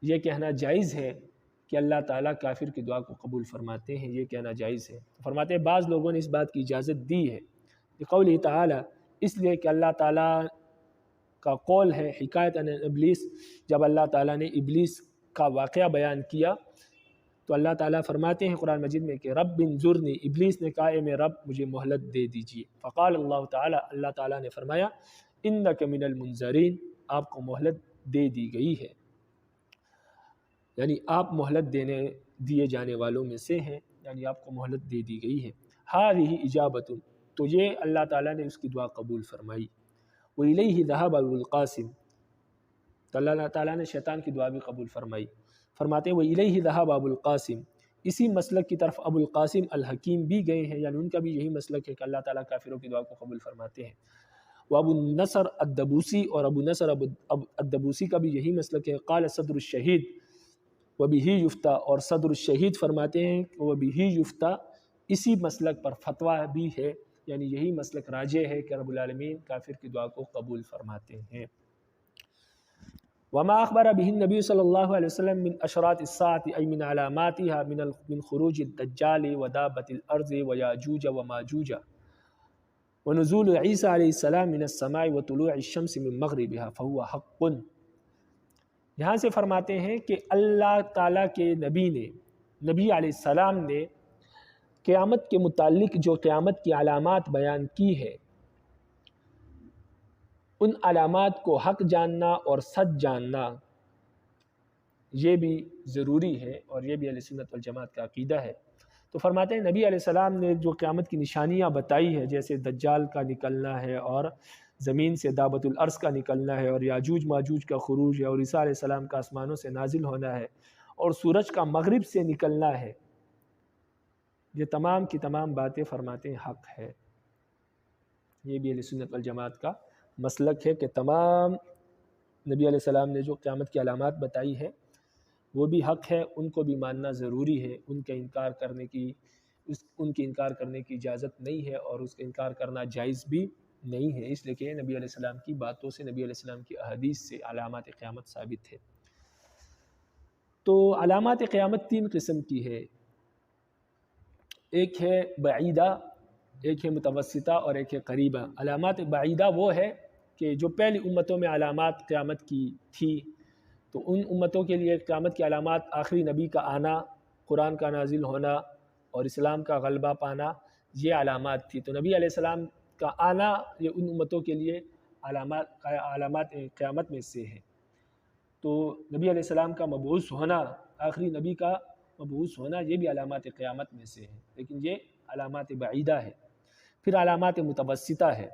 یہ کہنا جائز ہے کہ اللہ تعالیٰ کافر کی دعا کو قبول فرماتے ہیں، یہ کہنا جائز ہے۔ فرماتے ہیں بعض لوگوں نے اس بات کی اجازت دی ہے بقولہ تعالی، اس لیے کہ اللہ تعالیٰ کا قول ہے حکایت عن ابلیس، جب اللہ تعالیٰ نے ابلیس کا واقعہ بیان کیا تو اللہ تعالیٰ فرماتے ہیں قرآن مجید میں کہ رب انظرنی، ابلیس نے کہا اے میرے رب مجھے مہلت دے دیجیے، فقال اللہ تعالیٰ، اللہ تعالیٰ نے فرمایا انک من المنظرین، آپ کو مہلت دے دی گئی ہے، یعنی آپ مہلت دیے جانے والوں میں سے ہیں، یعنی آپ کو مہلت دے دی گئی ہے۔ ہذہ اجابۃ، تو یہ اللہ تعالیٰ نے اس کی دعا قبول فرمائی۔ وإلیہ ذہب ابو القاسم، تو اللہ تعالیٰ نے شیطان کی دعا بھی قبول فرمائی۔ فرماتے ہیں وإلیہ ذہب ابو القاسم، اسی مسلک کی طرف ابو القاسم الحکیم بھی گئے ہیں، یعنی ان کا بھی یہی مسلک ہے کہ اللہ تعالیٰ کافروں کی دعا کو قبول فرماتے ہیں۔ وہ ابو نصر الدبوسی، اور ابو نصر الدبوسی کا بھی یہی مسلک ہے۔ قال صدر الشہید وبہ یفتیٰ، اور صدر الشہید فرماتے ہیں کہ وبہ یفتیٰ، اسی مسلک پر فتویٰ بھی ہے، یعنی یہی مسلک راجح ہے کہ رب العالمین کافر کی دعا کو قبول فرماتے ہیں۔ وما اخبر به النبی صلی اللہ علیہ وسلم من اشراط الساعة ای من علاماتها من خروج الدجال ودابت الارض ویاجوج وماجوج ونزول عیسیٰ علیہ السلام من السماء وطلوع الشمس من مغربها فهو حق۔ یہاں سے فرماتے ہیں کہ اللہ تعالیٰ کے نبی علیہ السلام نے قیامت کے متعلق جو قیامت کی علامات بیان کی ہے، ان علامات کو حق جاننا اور سچ جاننا یہ بھی ضروری ہے، اور یہ بھی اہل سنت والجماعت کا عقیدہ ہے۔ تو فرماتے ہیں نبی علیہ السلام نے جو قیامت کی نشانیاں بتائی ہے، جیسے دجال کا نکلنا ہے، اور زمین سے دابت الارض کا نکلنا ہے، اور یاجوج ماجوج کا خروج ہے، اور عیسیٰ علیہ السلام کا آسمانوں سے نازل ہونا ہے، اور سورج کا مغرب سے نکلنا ہے، یہ تمام کی تمام باتیں فرماتے ہیں حق ہے۔ یہ بھی اہل سنت والجماعت کا مسلک ہے کہ تمام نبی علیہ السلام نے جو قیامت کی علامات بتائی ہے وہ بھی حق ہے، ان کو بھی ماننا ضروری ہے، ان کے انکار کرنے کی اجازت نہیں ہے، اور اس کا انکار کرنا جائز بھی نہیں ہے، اس لیے کہ نبی علیہ السلام کی باتوں سے، نبی علیہ السلام کی احادیث سے علامات قیامت ثابت ہے۔ تو علامات قیامت تین قسم کی ہے، ایک ہے بعیدہ، ایک ہے متوسطہ، اور ایک ہے قریبہ۔ علامات بعیدہ وہ ہے کہ جو پہلی امتوں میں علامات قیامت کی تھی، تو ان امتوں کے لیے قیامت کی علامات آخری نبی کا آنا، قرآن کا نازل ہونا، اور اسلام کا غلبہ پانا، یہ علامات تھی۔ تو نبی علیہ السلام کا آنا یہ ان امتوں کے لیے علامات قیامت میں سے ہے۔ تو نبی علیہ السلام کا مبعوث ہونا، آخری نبی کا مبعوث ہونا، یہ بھی علامات قیامت میں سے ہے، لیکن یہ علامات بعیدہ ہے۔ پھر علامات متوسطہ ہے۔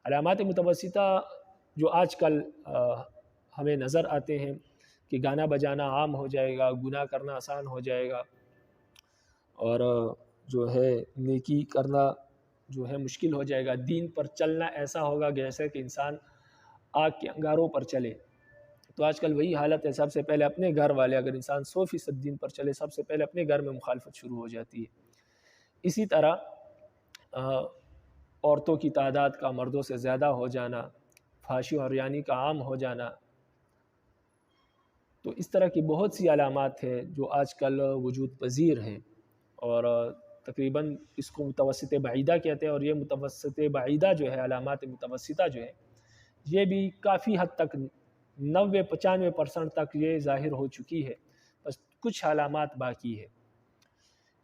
علامات متوسطہ جو آج کل ہمیں نظر آتے ہیں کہ گانا بجانا عام ہو جائے گا، گناہ کرنا آسان ہو جائے گا، اور جو ہے نیکی کرنا جو ہے مشکل ہو جائے گا، دین پر چلنا ایسا ہوگا جیسے کہ انسان آگ کے انگاروں پر چلے۔ تو آج کل وہی حالت ہے، سب سے پہلے اپنے گھر والے، اگر انسان 100% دین پر چلے، سب سے پہلے اپنے گھر میں مخالفت شروع ہو جاتی ہے۔ اسی طرح عورتوں کی تعداد کا مردوں سے زیادہ ہو جانا، فحاشی اور عریانی کا عام ہو جانا، تو اس طرح کی بہت سی علامات ہیں جو آج کل وجود پذیر ہیں، اور تقریباً اس کو متوسط بعیدہ کہتے ہیں، اور یہ متوسط بعیدہ جو ہے، علامات متوسطہ جو ہے، یہ بھی کافی حد تک 90-95% تک یہ ظاہر ہو چکی ہے، بس کچھ علامات باقی ہے۔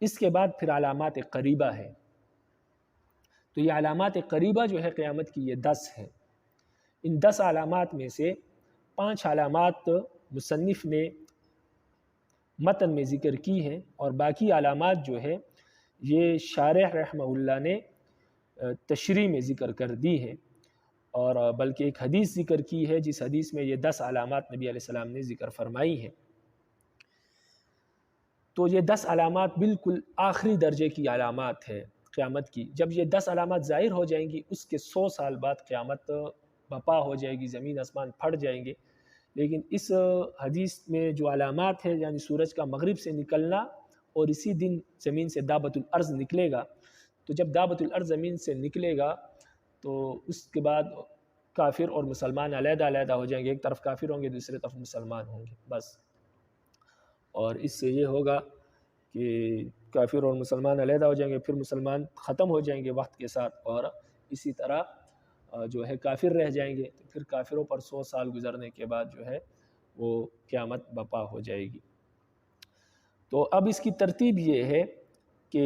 اس کے بعد پھر علامات قریبہ ہے۔ تو یہ علامات قریبہ جو ہے قیامت کی، یہ 10 ہے۔ ان 10 علامات میں سے 5 علامات مصنف نے متن میں ذکر کی ہے، اور باقی علامات جو ہے یہ شارح رحمہ اللہ نے تشریح میں ذکر کر دی ہے، اور بلکہ ایک حدیث ذکر کی ہے جس حدیث میں یہ 10 علامات نبی علیہ السلام نے ذکر فرمائی ہیں۔ تو یہ 10 علامات بالکل آخری درجے کی علامات ہے قیامت کی۔ جب یہ 10 علامات ظاہر ہو جائیں گی، اس کے 100 سال بعد قیامت برپا ہو جائے گی، زمین آسمان پھٹ جائیں گے۔ لیکن اس حدیث میں جو علامات ہے، یعنی سورج کا مغرب سے نکلنا، اور اسی دن زمین سے دابۃ الارض نکلے گا، تو جب دابۃ الارض زمین سے نکلے گا تو اس کے بعد کافر اور مسلمان علیحدہ علیحدہ ہو جائیں گے، ایک طرف کافر ہوں گے، دوسری طرف مسلمان ہوں گے، بس۔ اور اس سے یہ ہوگا کہ کافر اور مسلمان علیحدہ ہو جائیں گے، پھر مسلمان ختم ہو جائیں گے وقت کے ساتھ، اور اسی طرح جو ہے کافر رہ جائیں گے، تو پھر کافروں پر 100 سال گزرنے کے بعد جو ہے وہ قیامت برپا ہو جائے گی۔ تو اب اس کی ترتیب یہ ہے کہ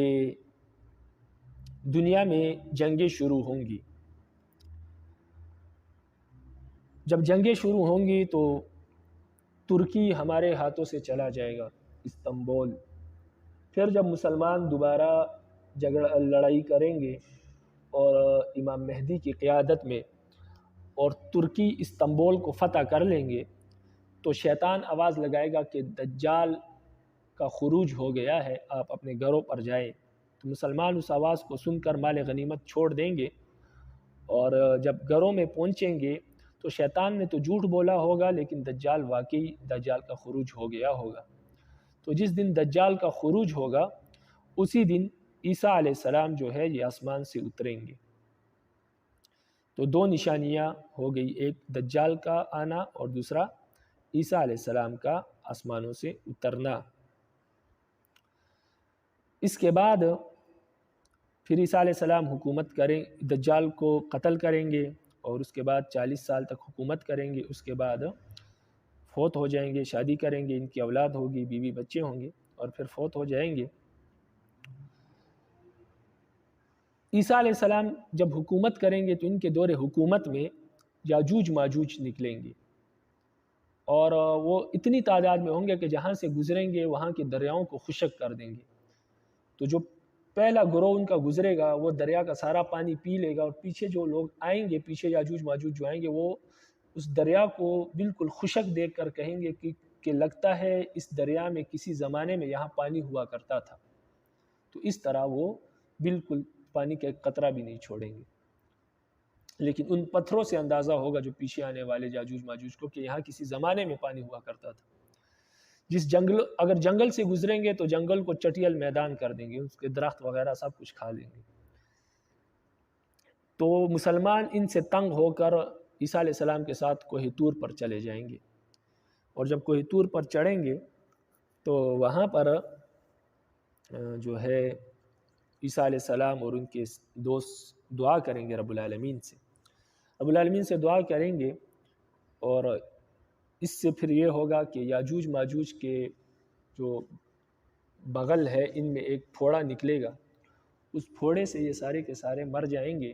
دنیا میں جنگیں شروع ہوں گی۔ جب جنگیں شروع ہوں گی تو ترکی ہمارے ہاتھوں سے چلا جائے گا، استنبول۔ پھر جب مسلمان دوبارہ لڑائی کریں گے اور امام مہدی کی قیادت میں، اور ترکی استنبول کو فتح کر لیں گے، تو شیطان آواز لگائے گا کہ دجال کا خروج ہو گیا ہے، آپ اپنے گھروں پر جائیں۔ تو مسلمان اس آواز کو سن کر مال غنیمت چھوڑ دیں گے، اور جب گھروں میں پہنچیں گے تو شیطان نے تو جھوٹ بولا ہوگا، لیکن دجال واقعی دجال کا خروج ہو گیا ہوگا۔ تو جس دن دجال کا خروج ہوگا، اسی دن عیسیٰ علیہ السلام جو ہے یہ آسمان سے اتریں گے۔ تو 2 نشانیاں ہو گئی، ایک دجال کا آنا اور دوسرا عیسیٰ علیہ السلام کا آسمانوں سے اترنا۔ اس کے بعد پھر عیسیٰ علیہ السلام حکومت کریں، دجال کو قتل کریں گے، اور اس کے بعد 40 سال تک حکومت کریں گے۔ اس کے بعد فوت ہو جائیں گے، شادی کریں گے، ان کی اولاد ہوگی، بیوی بچے ہوں گے، اور پھر فوت ہو جائیں گے۔ عیسیٰ علیہ السلام جب حکومت کریں گے تو ان کے دور حکومت میں یاجوج ماجوج نکلیں گے، اور وہ اتنی تعداد میں ہوں گے کہ جہاں سے گزریں گے وہاں کے دریاؤں کو خشک کر دیں گے۔ تو جو پہلا گروہ ان کا گزرے گا وہ دریا کا سارا پانی پی لے گا، اور پیچھے جو لوگ آئیں گے، پیچھے یاجوج ماجوج جو آئیں گے، وہ اس دریا کو بالکل خشک دیکھ کر کہیں گے کہ لگتا ہے اس دریا میں کسی زمانے میں یہاں پانی ہوا کرتا تھا۔ تو اس طرح وہ بالکل پانی کا ایک قطرہ بھی نہیں چھوڑیں گے۔ لیکن ان پتھروں سے اندازہ ہوگا جو پیچھے آنے والے یاجوج ماجوج کو، کہ یہاں کسی زمانے میں پانی ہوا کرتا تھا۔ اگر جنگل سے گزریں گے تو جنگل کو چٹیل میدان کر دیں گے، اس کے درخت وغیرہ سب کچھ کھا لیں گے۔ تو مسلمان ان سے تنگ ہو کر عیسیٰ علیہ السلام کے ساتھ کوہ طور پر چلے جائیں گے، اور جب کوہ طور پر چڑھیں گے تو وہاں پر جو ہے عیسیٰ علیہ السلام اور ان کے دوست دعا کریں گے رب العالمین سے، رب العالمین سے دعا کریں گے، اور اس سے پھر یہ ہوگا کہ یاجوج ماجوج کے جو بغل ہے ان میں ایک پھوڑا نکلے گا، اس پھوڑے سے یہ سارے کے سارے مر جائیں گے،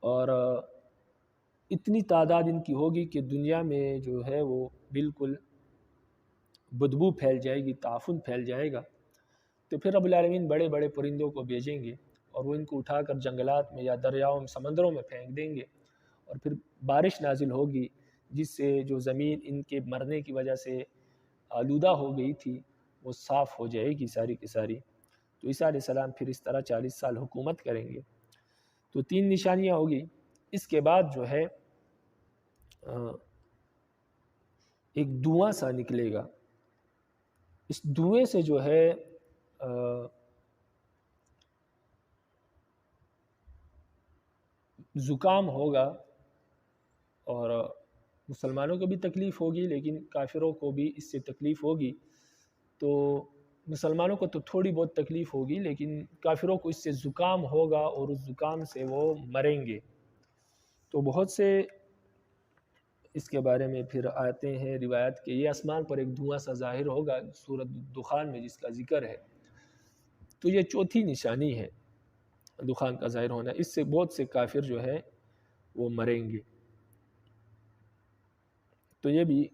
اور اتنی تعداد ان کی ہوگی کہ دنیا میں جو ہے وہ بالکل بدبو پھیل جائے گی، تعفن پھیل جائے گا۔ تو پھر رب العالمین بڑے بڑے پرندوں کو بھیجیں گے، اور وہ ان کو اٹھا کر جنگلات میں یا دریاؤں میں، سمندروں میں پھینک دیں گے، اور پھر بارش نازل ہوگی، جس سے جو زمین ان کے مرنے کی وجہ سے آلودہ ہو گئی تھی وہ صاف ہو جائے گی ساری کی ساری۔ تو عیسیٰ علیہ السلام پھر اس طرح 40 سال حکومت کریں گے۔ تو 3 نشانیاں ہوگی۔ اس کے بعد جو ہے ایک دھواں سا نکلے گا، اس دھوئیں سے جو ہے زکام ہوگا، اور مسلمانوں کو بھی تکلیف ہوگی لیکن کافروں کو بھی اس سے تکلیف ہوگی۔ تو مسلمانوں کو تو تھوڑی بہت تکلیف ہوگی، لیکن کافروں کو اس سے زکام ہوگا، اور اس زکام سے وہ مریں گے۔ تو بہت سے اس کے بارے میں پھر آتے ہیں روایت کہ یہ آسمان پر ایک دھواں سا ظاہر ہوگا سورۃ دخان میں جس کا ذکر ہے، تو یہ چوتھی نشانی ہے دخان کا ظاہر ہونا، اس سے بہت سے کافر جو ہے وہ مریں گے۔ تو یہ بھی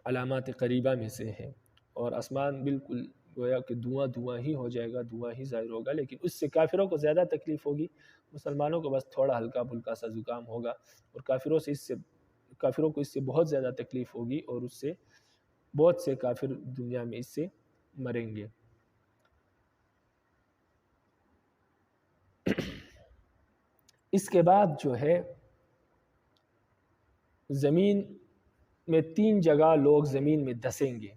علامات قریبہ میں سے ہے، اور آسمان بالکل گویا کہ دھواں دھواں ہی ہو جائے گا، دھواں ہی ظاہر ہوگا، لیکن اس سے کافروں کو زیادہ تکلیف ہوگی، مسلمانوں کو بس تھوڑا ہلکا پھلکا سا زکام ہوگا، اور کافروں کو اس سے بہت زیادہ تکلیف ہوگی، اور اس سے بہت سے کافر دنیا میں اس سے مریں گے۔ اس کے بعد جو ہے زمین میں 3 جگہ لوگ زمین میں دسیں گے،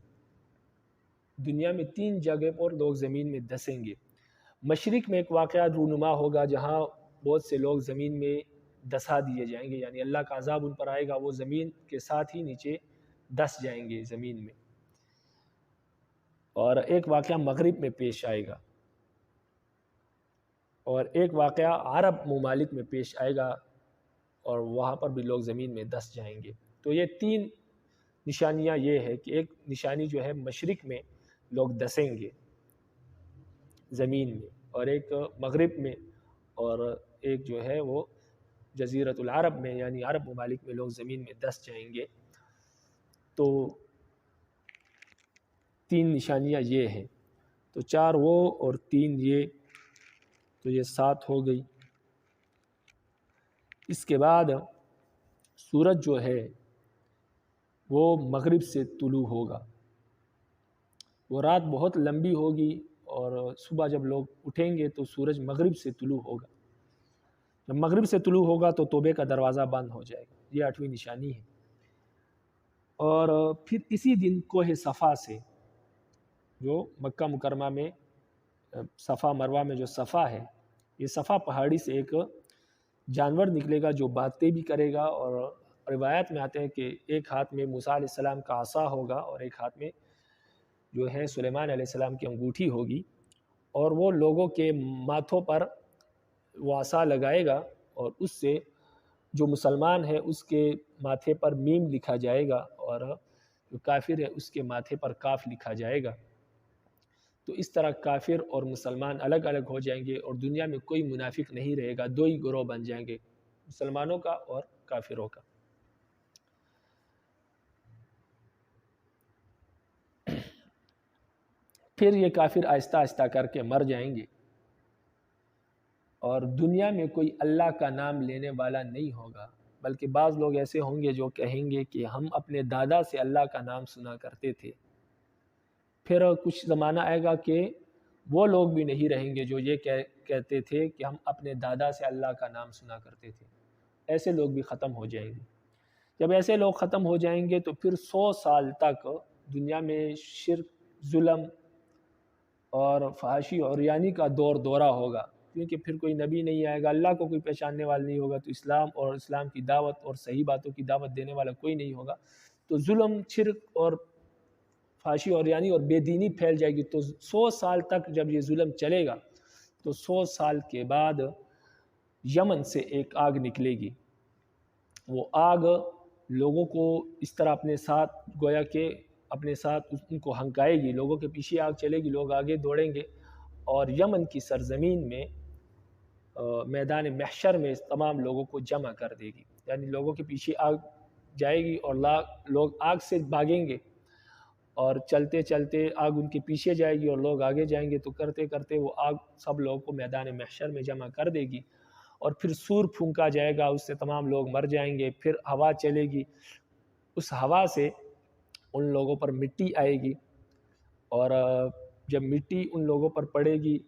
دنیا میں 3 جگہ پر لوگ زمین میں دسیں گے۔ مشرق میں ایک واقعہ رونما ہوگا جہاں بہت سے لوگ زمین میں دسا دیے جائیں گے، یعنی اللہ کا عذاب ان پر آئے گا، وہ زمین کے ساتھ ہی نیچے دس جائیں گے زمین میں۔ اور ایک واقعہ مغرب میں پیش آئے گا، اور ایک واقعہ عرب ممالک میں پیش آئے گا، اور وہاں پر بھی لوگ زمین میں دس جائیں گے۔ تو یہ 3 نشانیاں یہ ہے کہ ایک نشانی جو ہے مشرق میں لوگ دسیں گے زمین میں، اور ایک مغرب میں، اور ایک جو ہے وہ جزیرۃ العرب میں، یعنی عرب ممالک میں لوگ زمین میں دس جائیں گے۔ تو 3 نشانیاں یہ ہیں، تو 4 وہ اور 3 یہ، تو یہ 7 ہو گئی۔ اس کے بعد سورج جو ہے وہ مغرب سے طلوع ہوگا، وہ رات بہت لمبی ہوگی، اور صبح جب لوگ اٹھیں گے تو سورج مغرب سے طلوع ہوگا، جب مغرب سے طلوع ہوگا تو توبے کا دروازہ بند ہو جائے گا، یہ 8ویں نشانی ہے۔ اور پھر اسی دن کوہ صفا سے، جو مکہ مکرمہ میں صفا مروہ میں جو صفا ہے، یہ صفا پہاڑی سے ایک جانور نکلے گا جو باتیں بھی کرے گا، اور روایت میں آتے ہیں کہ ایک ہاتھ میں موسیٰ علیہ السلام کا عصا ہوگا، اور ایک ہاتھ میں جو ہے سلیمان علیہ السلام کی انگوٹھی ہوگی، اور وہ لوگوں کے ماتھوں پر وہ عصا لگائے گا، اور اس سے جو مسلمان ہے اس کے ماتھے پر میم لکھا جائے گا، اور جو کافر ہے اس کے ماتھے پر کاف لکھا جائے گا۔ تو اس طرح کافر اور مسلمان الگ الگ ہو جائیں گے، اور دنیا میں کوئی منافق نہیں رہے گا، 2 ہی گروہ بن جائیں گے، مسلمانوں کا اور کافروں کا۔ پھر یہ کافر آہستہ آہستہ کر کے مر جائیں گے، اور دنیا میں کوئی اللہ کا نام لینے والا نہیں ہوگا، بلکہ بعض لوگ ایسے ہوں گے جو کہیں گے کہ ہم اپنے دادا سے اللہ کا نام سنا کرتے تھے۔ پھر کچھ زمانہ آئے گا کہ وہ لوگ بھی نہیں رہیں گے جو یہ کہتے تھے کہ ہم اپنے دادا سے اللہ کا نام سنا کرتے تھے، ایسے لوگ بھی ختم ہو جائیں گے۔ جب ایسے لوگ ختم ہو جائیں گے تو پھر 100 سال تک دنیا میں شرک، ظلم اور فحاشی اور عریانی کا دورہ ہوگا، کیونکہ پھر کوئی نبی نہیں آئے گا، اللہ کو کوئی پہچاننے والا نہیں ہوگا، تو اسلام اور اسلام کی دعوت اور صحیح باتوں کی دعوت دینے والا کوئی نہیں ہوگا، تو ظلم، شرک اور فحاشی اور عریانی اور بے دینی پھیل جائے گی۔ تو 100 سال تک جب یہ ظلم چلے گا تو 100 سال کے بعد یمن سے ایک آگ نکلے گی، وہ آگ لوگوں کو اس طرح اپنے ساتھ گویا کہ اپنے ساتھ ان کو ہنکائے گی، لوگوں کے پیچھے آگ چلے گی، لوگ آگے دوڑیں گے، اور یمن کی سرزمین میں میدان محشر میں تمام لوگوں کو جمع کر دے گی، یعنی لوگوں کے پیچھے آگ جائے گی اور لوگ آگ سے بھاگیں گے، اور چلتے چلتے آگ ان کے پیچھے جائے گی اور لوگ آگے جائیں گے، تو کرتے کرتے وہ آگ سب لوگوں کو میدان محشر میں جمع کر دے گی، اور پھر سور پھونکا جائے گا، اس سے تمام لوگ مر جائیں گے، پھر ہوا چلے گی، اس ہوا سے ان لوگوں پر مٹی آئے گی، اور جب مٹی ان لوگوں پر پڑے گی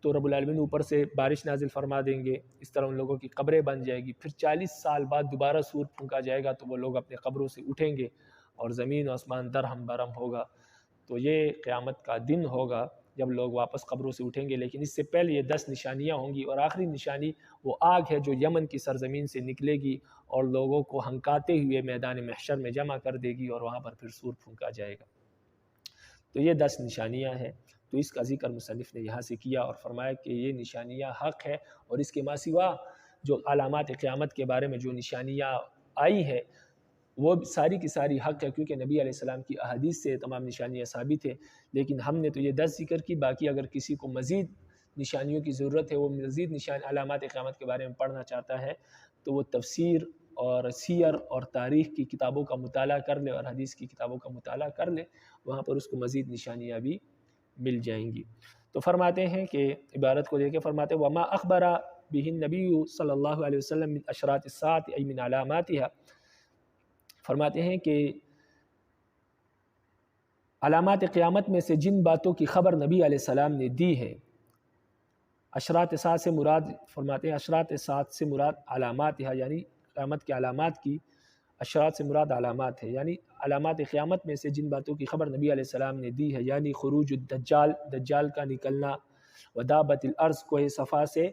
تو رب العالمین اوپر سے بارش نازل فرما دیں گے، اس طرح ان لوگوں کی قبریں بن جائے گی، پھر 40 سال بعد دوبارہ سور پھونکا جائے گا تو وہ لوگ اپنے قبروں سے اٹھیں گے، اور زمین و آسمان درہم برہم ہوگا۔ تو یہ قیامت کا دن ہوگا جب لوگ واپس قبروں سے اٹھیں گے، لیکن اس سے پہلے یہ 10 نشانیاں ہوں گی، اور آخری نشانی وہ آگ ہے جو یمن کی سرزمین سے نکلے گی اور لوگوں کو ہنکاتے ہوئے میدان محشر میں جمع کر دے گی، اور وہاں پر پھر سور پھونکا جائے گا۔ تو یہ 10 نشانیاں ہیں، تو اس کا ذکر مصنف نے یہاں سے کیا اور فرمایا کہ یہ نشانیاں حق ہے، اور اس کے ماں سوا جو علامات قیامت کے بارے میں جو نشانیاں آئی ہیں وہ ساری کی ساری حق ہے، کیونکہ نبی علیہ السلام کی احادیث سے تمام نشانیاں ثابت ہیں، لیکن ہم نے تو یہ 10 ذکر کی، باقی اگر کسی کو مزید نشانیوں کی ضرورت ہے، وہ مزید علامات قیامت کے بارے میں پڑھنا چاہتا ہے، تو وہ تفسیر اور سیر اور تاریخ کی کتابوں کا مطالعہ کر لے اور حدیث کی کتابوں کا مطالعہ کر لے، وہاں پر اس کو مزید نشانیاں بھی مل جائیں گی۔ تو فرماتے ہیں کہ عبارت کو دیکھ کے فرماتے ہیں وَمَا أَخْبَرَ بِهِ النَّبِيُّ صلی اللہ علیہ وسلم من اشراط الساعة ای من علاماتها، فرماتے ہیں کہ علامات قیامت میں سے جن باتوں کی خبر نبی علیہ السلام نے دی ہے، اشراط ساعت سے مراد، فرماتے ہیں اشراط ساعت سے مراد علامات ہے، یعنی قیامت کے علامات کی، اشراط سے مراد علامات ہے، یعنی علامات قیامت میں سے جن باتوں کی خبر نبی علیہ السلام نے دی ہے، یعنی خروج الدجال، دجال کا نکلنا، ودابت الارض، کوہ صفا سے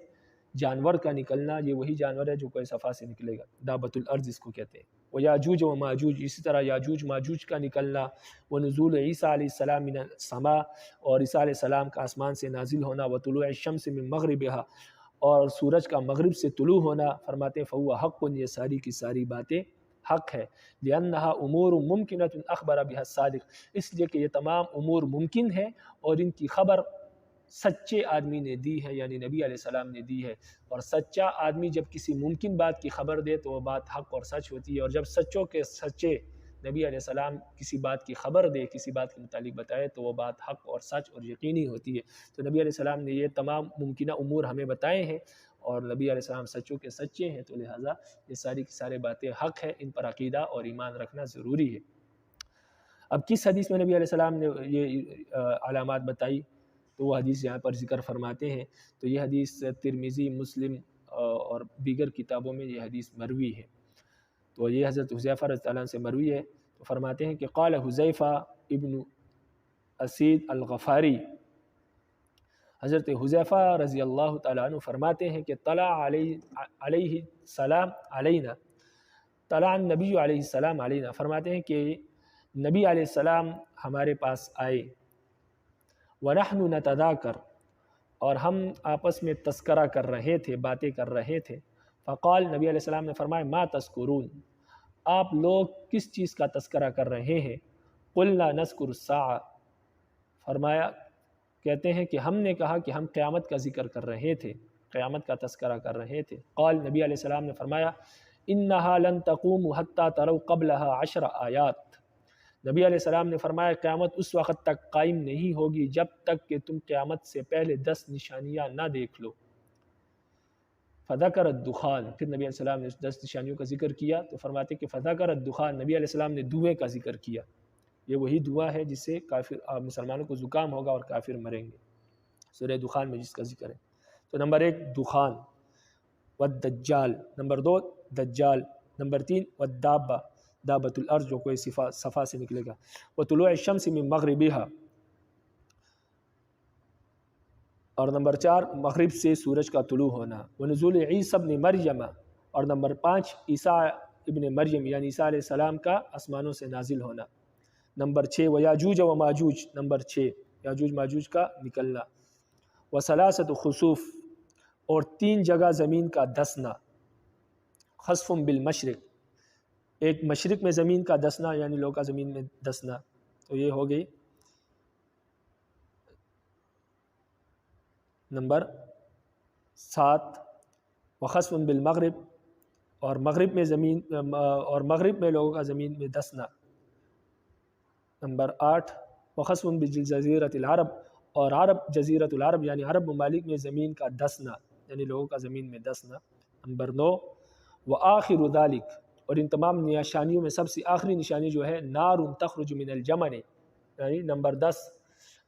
جانور کا نکلنا، یہ وہی جانور ہے جو کوہ صفا سے نکلے گا، دابت الارض اس کو کہتے ہیں، ویاجوج و ماجوج، اسی طرح یاجوج ماجوج کا نکلنا، ونزول عیسیٰ علیہ السلام من السماء، اور عیسیٰ علیہ السلام کا آسمان سے نازل ہونا، وطلوع الشمس من مغربها، اور سورج کا مغرب سے طلوع ہونا، فرماتے ہیں فهو حق، یہ ساری کی ساری باتیں حق ہے، لأنها امور ممکنۃ اخبر بها الصادق، اس لیے کہ یہ تمام امور ممکن ہے اور ان کی خبر سچے آدمی نے دی ہے، یعنی نبی علیہ السلام نے دی ہے، اور سچا آدمی جب کسی ممکن بات کی خبر دے تو وہ بات حق اور سچ ہوتی ہے، اور جب سچوں کے سچے نبی علیہ السلام کسی بات کی خبر دے، کسی بات کے متعلق بتائے تو وہ بات حق اور سچ اور یقینی ہوتی ہے۔ تو نبی علیہ السلام نے یہ تمام ممکنہ امور ہمیں بتائے ہیں، اور نبی علیہ السلام سچوں کے سچے ہیں، تو لہٰذا یہ ساری کی سارے باتیں حق ہے، ان پر عقیدہ اور ایمان رکھنا ضروری ہے۔ اب کس حدیث میں نبی علیہ السلام نے یہ علامات بتائی، تو وہ حدیث یہاں پر ذکر فرماتے ہیں، تو یہ حدیث ترمذی، مسلم اور دیگر کتابوں میں یہ حدیث مروی ہے۔ تو یہ حضرت حذیفہ رضی اللہ عنہ سے مروی ہے، تو فرماتے ہیں کہ قال حذیفہ ابن اسید الغفاری، حضرت حذیفہ رضی اللہ تعالیٰ عنہ فرماتے ہیں کہ طلع علیہ السلام علینا، طلع النبی علیہ السلام علینا، فرماتے ہیں کہ نبی علیہ السلام ہمارے پاس آئے، وَنَحْنُ نَتَذَاكَرُ، اور ہم آپس میں تذکرہ کر رہے تھے، باتیں کر رہے تھے، فقال، نبی علیہ السلام نے فرمایا ما تذکرون، آپ لوگ کس چیز کا تذکرہ کر رہے ہیں؟ قلنا نذکر الساعہ، فرمایا کہتے ہیں کہ ہم نے کہا کہ ہم قیامت کا ذکر کر رہے تھے، قیامت کا تذکرہ کر رہے تھے۔ قال، نبی علیہ السلام نے فرمایا انہا لن تقوم حتی تروا قبلها 10 آیات، نبی علیہ السلام نے فرمایا قیامت اس وقت تک قائم نہیں ہوگی جب تک کہ تم قیامت سے پہلے 10 نشانیاں نہ دیکھ لو۔ فذکر الدخان، پھر نبی علیہ السلام نے اس 10 نشانیوں کا ذکر کیا، تو فرماتے کہ فذکر الدخان، نبی علیہ السلام نے دھوئیں کا ذکر کیا، یہ وہی دعا ہے جس سے کافر مسلمانوں کو زکام ہوگا اور کافر مریں گے، سورہ دخان میں جس کا ذکر ہے۔ تو نمبر 1 دخان، والدجال، نمبر 2 دجال، نمبر 3 والدابہ، دابت الارض جو کوئی صفا سے نکلے گا، وطلوع الشمس من مغربها، اور نمبر 4 مغرب سے سورج کا طلوع ہونا، ونزول عیسیٰ ابن مریم، اور نمبر 5 عیسیٰ ابن مریم یعنی عیسیٰ علیہ السلام کا آسمانوں سے نازل ہونا، نمبر 6 ویاجوج و ماجوج، نمبر 6 یاجوج ماجوج کا نکلنا، وثلاثۃ خسوف، اور 3 جگہ زمین کا دسنا، خسف بالمشرق، ایک مشرق میں زمین کا دسنا یعنی لوکا زمین میں دسنا، تو یہ ہو گئی نمبر 7، وخسف بالمغرب، اور مغرب میں زمین اور مغرب میں لوگوں کا زمین میں دسنا، نمبر 8 وخسف بجزیرۃ العرب، اور عرب جزیرۃ العرب یعنی عرب ممالک میں زمین کا دسنا یعنی لوگوں کا زمین میں دسنا، نمبر 9 وآخر ذلک، اور ان تمام نشانیوں میں سب سے آخری نشانی جو ہے نار تخرج من الجمن، یعنی نمبر 10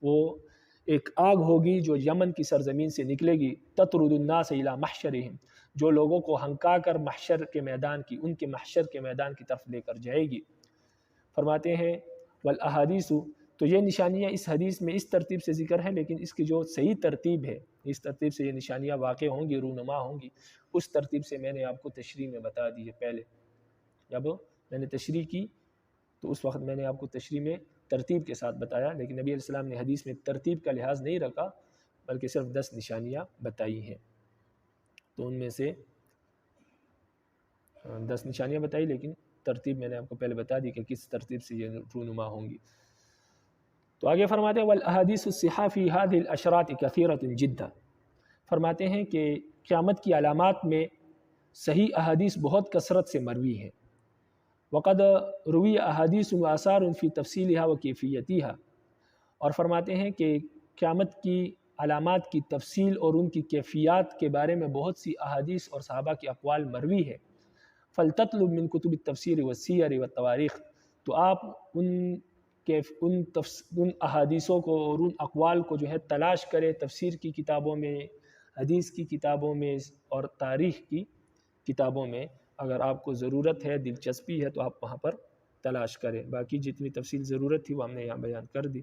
وہ ایک آگ ہوگی جو یمن کی سرزمین سے نکلے گی، تطرد الناس الی محشرہم، جو لوگوں کو ہنکا کر محشر کے میدان کی، ان کے محشر کے میدان کی طرف لے کر جائے گی۔ فرماتے ہیں والاحادیث، تو یہ نشانیاں اس حدیث میں اس ترتیب سے ذکر ہیں، لیکن اس کی جو صحیح ترتیب ہے، اس ترتیب سے یہ نشانیاں واقع ہوں گی، رونما ہوں گی، اس ترتیب سے میں نے آپ کو تشریح میں بتا دی ہے۔ پہلے جب میں نے تشریح کی تو اس وقت میں نے آپ کو تشریح میں ترتیب کے ساتھ بتایا، لیکن نبی علیہ السلام نے حدیث میں ترتیب کا لحاظ نہیں رکھا بلکہ صرف 10 نشانیاں بتائی ہیں، تو ان میں سے 10 نشانیاں بتائی، لیکن ترتیب میں نے آپ کو پہلے بتا دی کہ کس ترتیب سے یہ رونما ہوں گی۔ تو آگے فرماتے ہیں والاحادیث الصحاح فی هذه الاشراط کثیرۃ جدا، فرماتے ہیں کہ قیامت کی علامات میں صحیح احادیث بہت کثرت سے مروی ہیں۔ وقد روی احادیث و آثار فی تفصیلها و کیفیتها، اور فرماتے ہیں کہ قیامت کی علامات کی تفصیل اور ان کی کیفیات کے بارے میں بہت سی احادیث اور صحابہ کے اقوال مروی ہے۔ فلتطلب من کتب التفسیر والسیر والتواریخ، تو آپ ان احادیثوں کو اور ان اقوال کو جو ہے تلاش کرے تفسیر کی کتابوں میں، حدیث کی کتابوں میں اور تاریخ کی کتابوں میں۔ اگر آپ کو ضرورت ہے، دلچسپی ہے، تو آپ وہاں پر تلاش کریں۔ باقی جتنی تفصیل ضرورت تھی وہ ہم نے یہاں بیان کر دی۔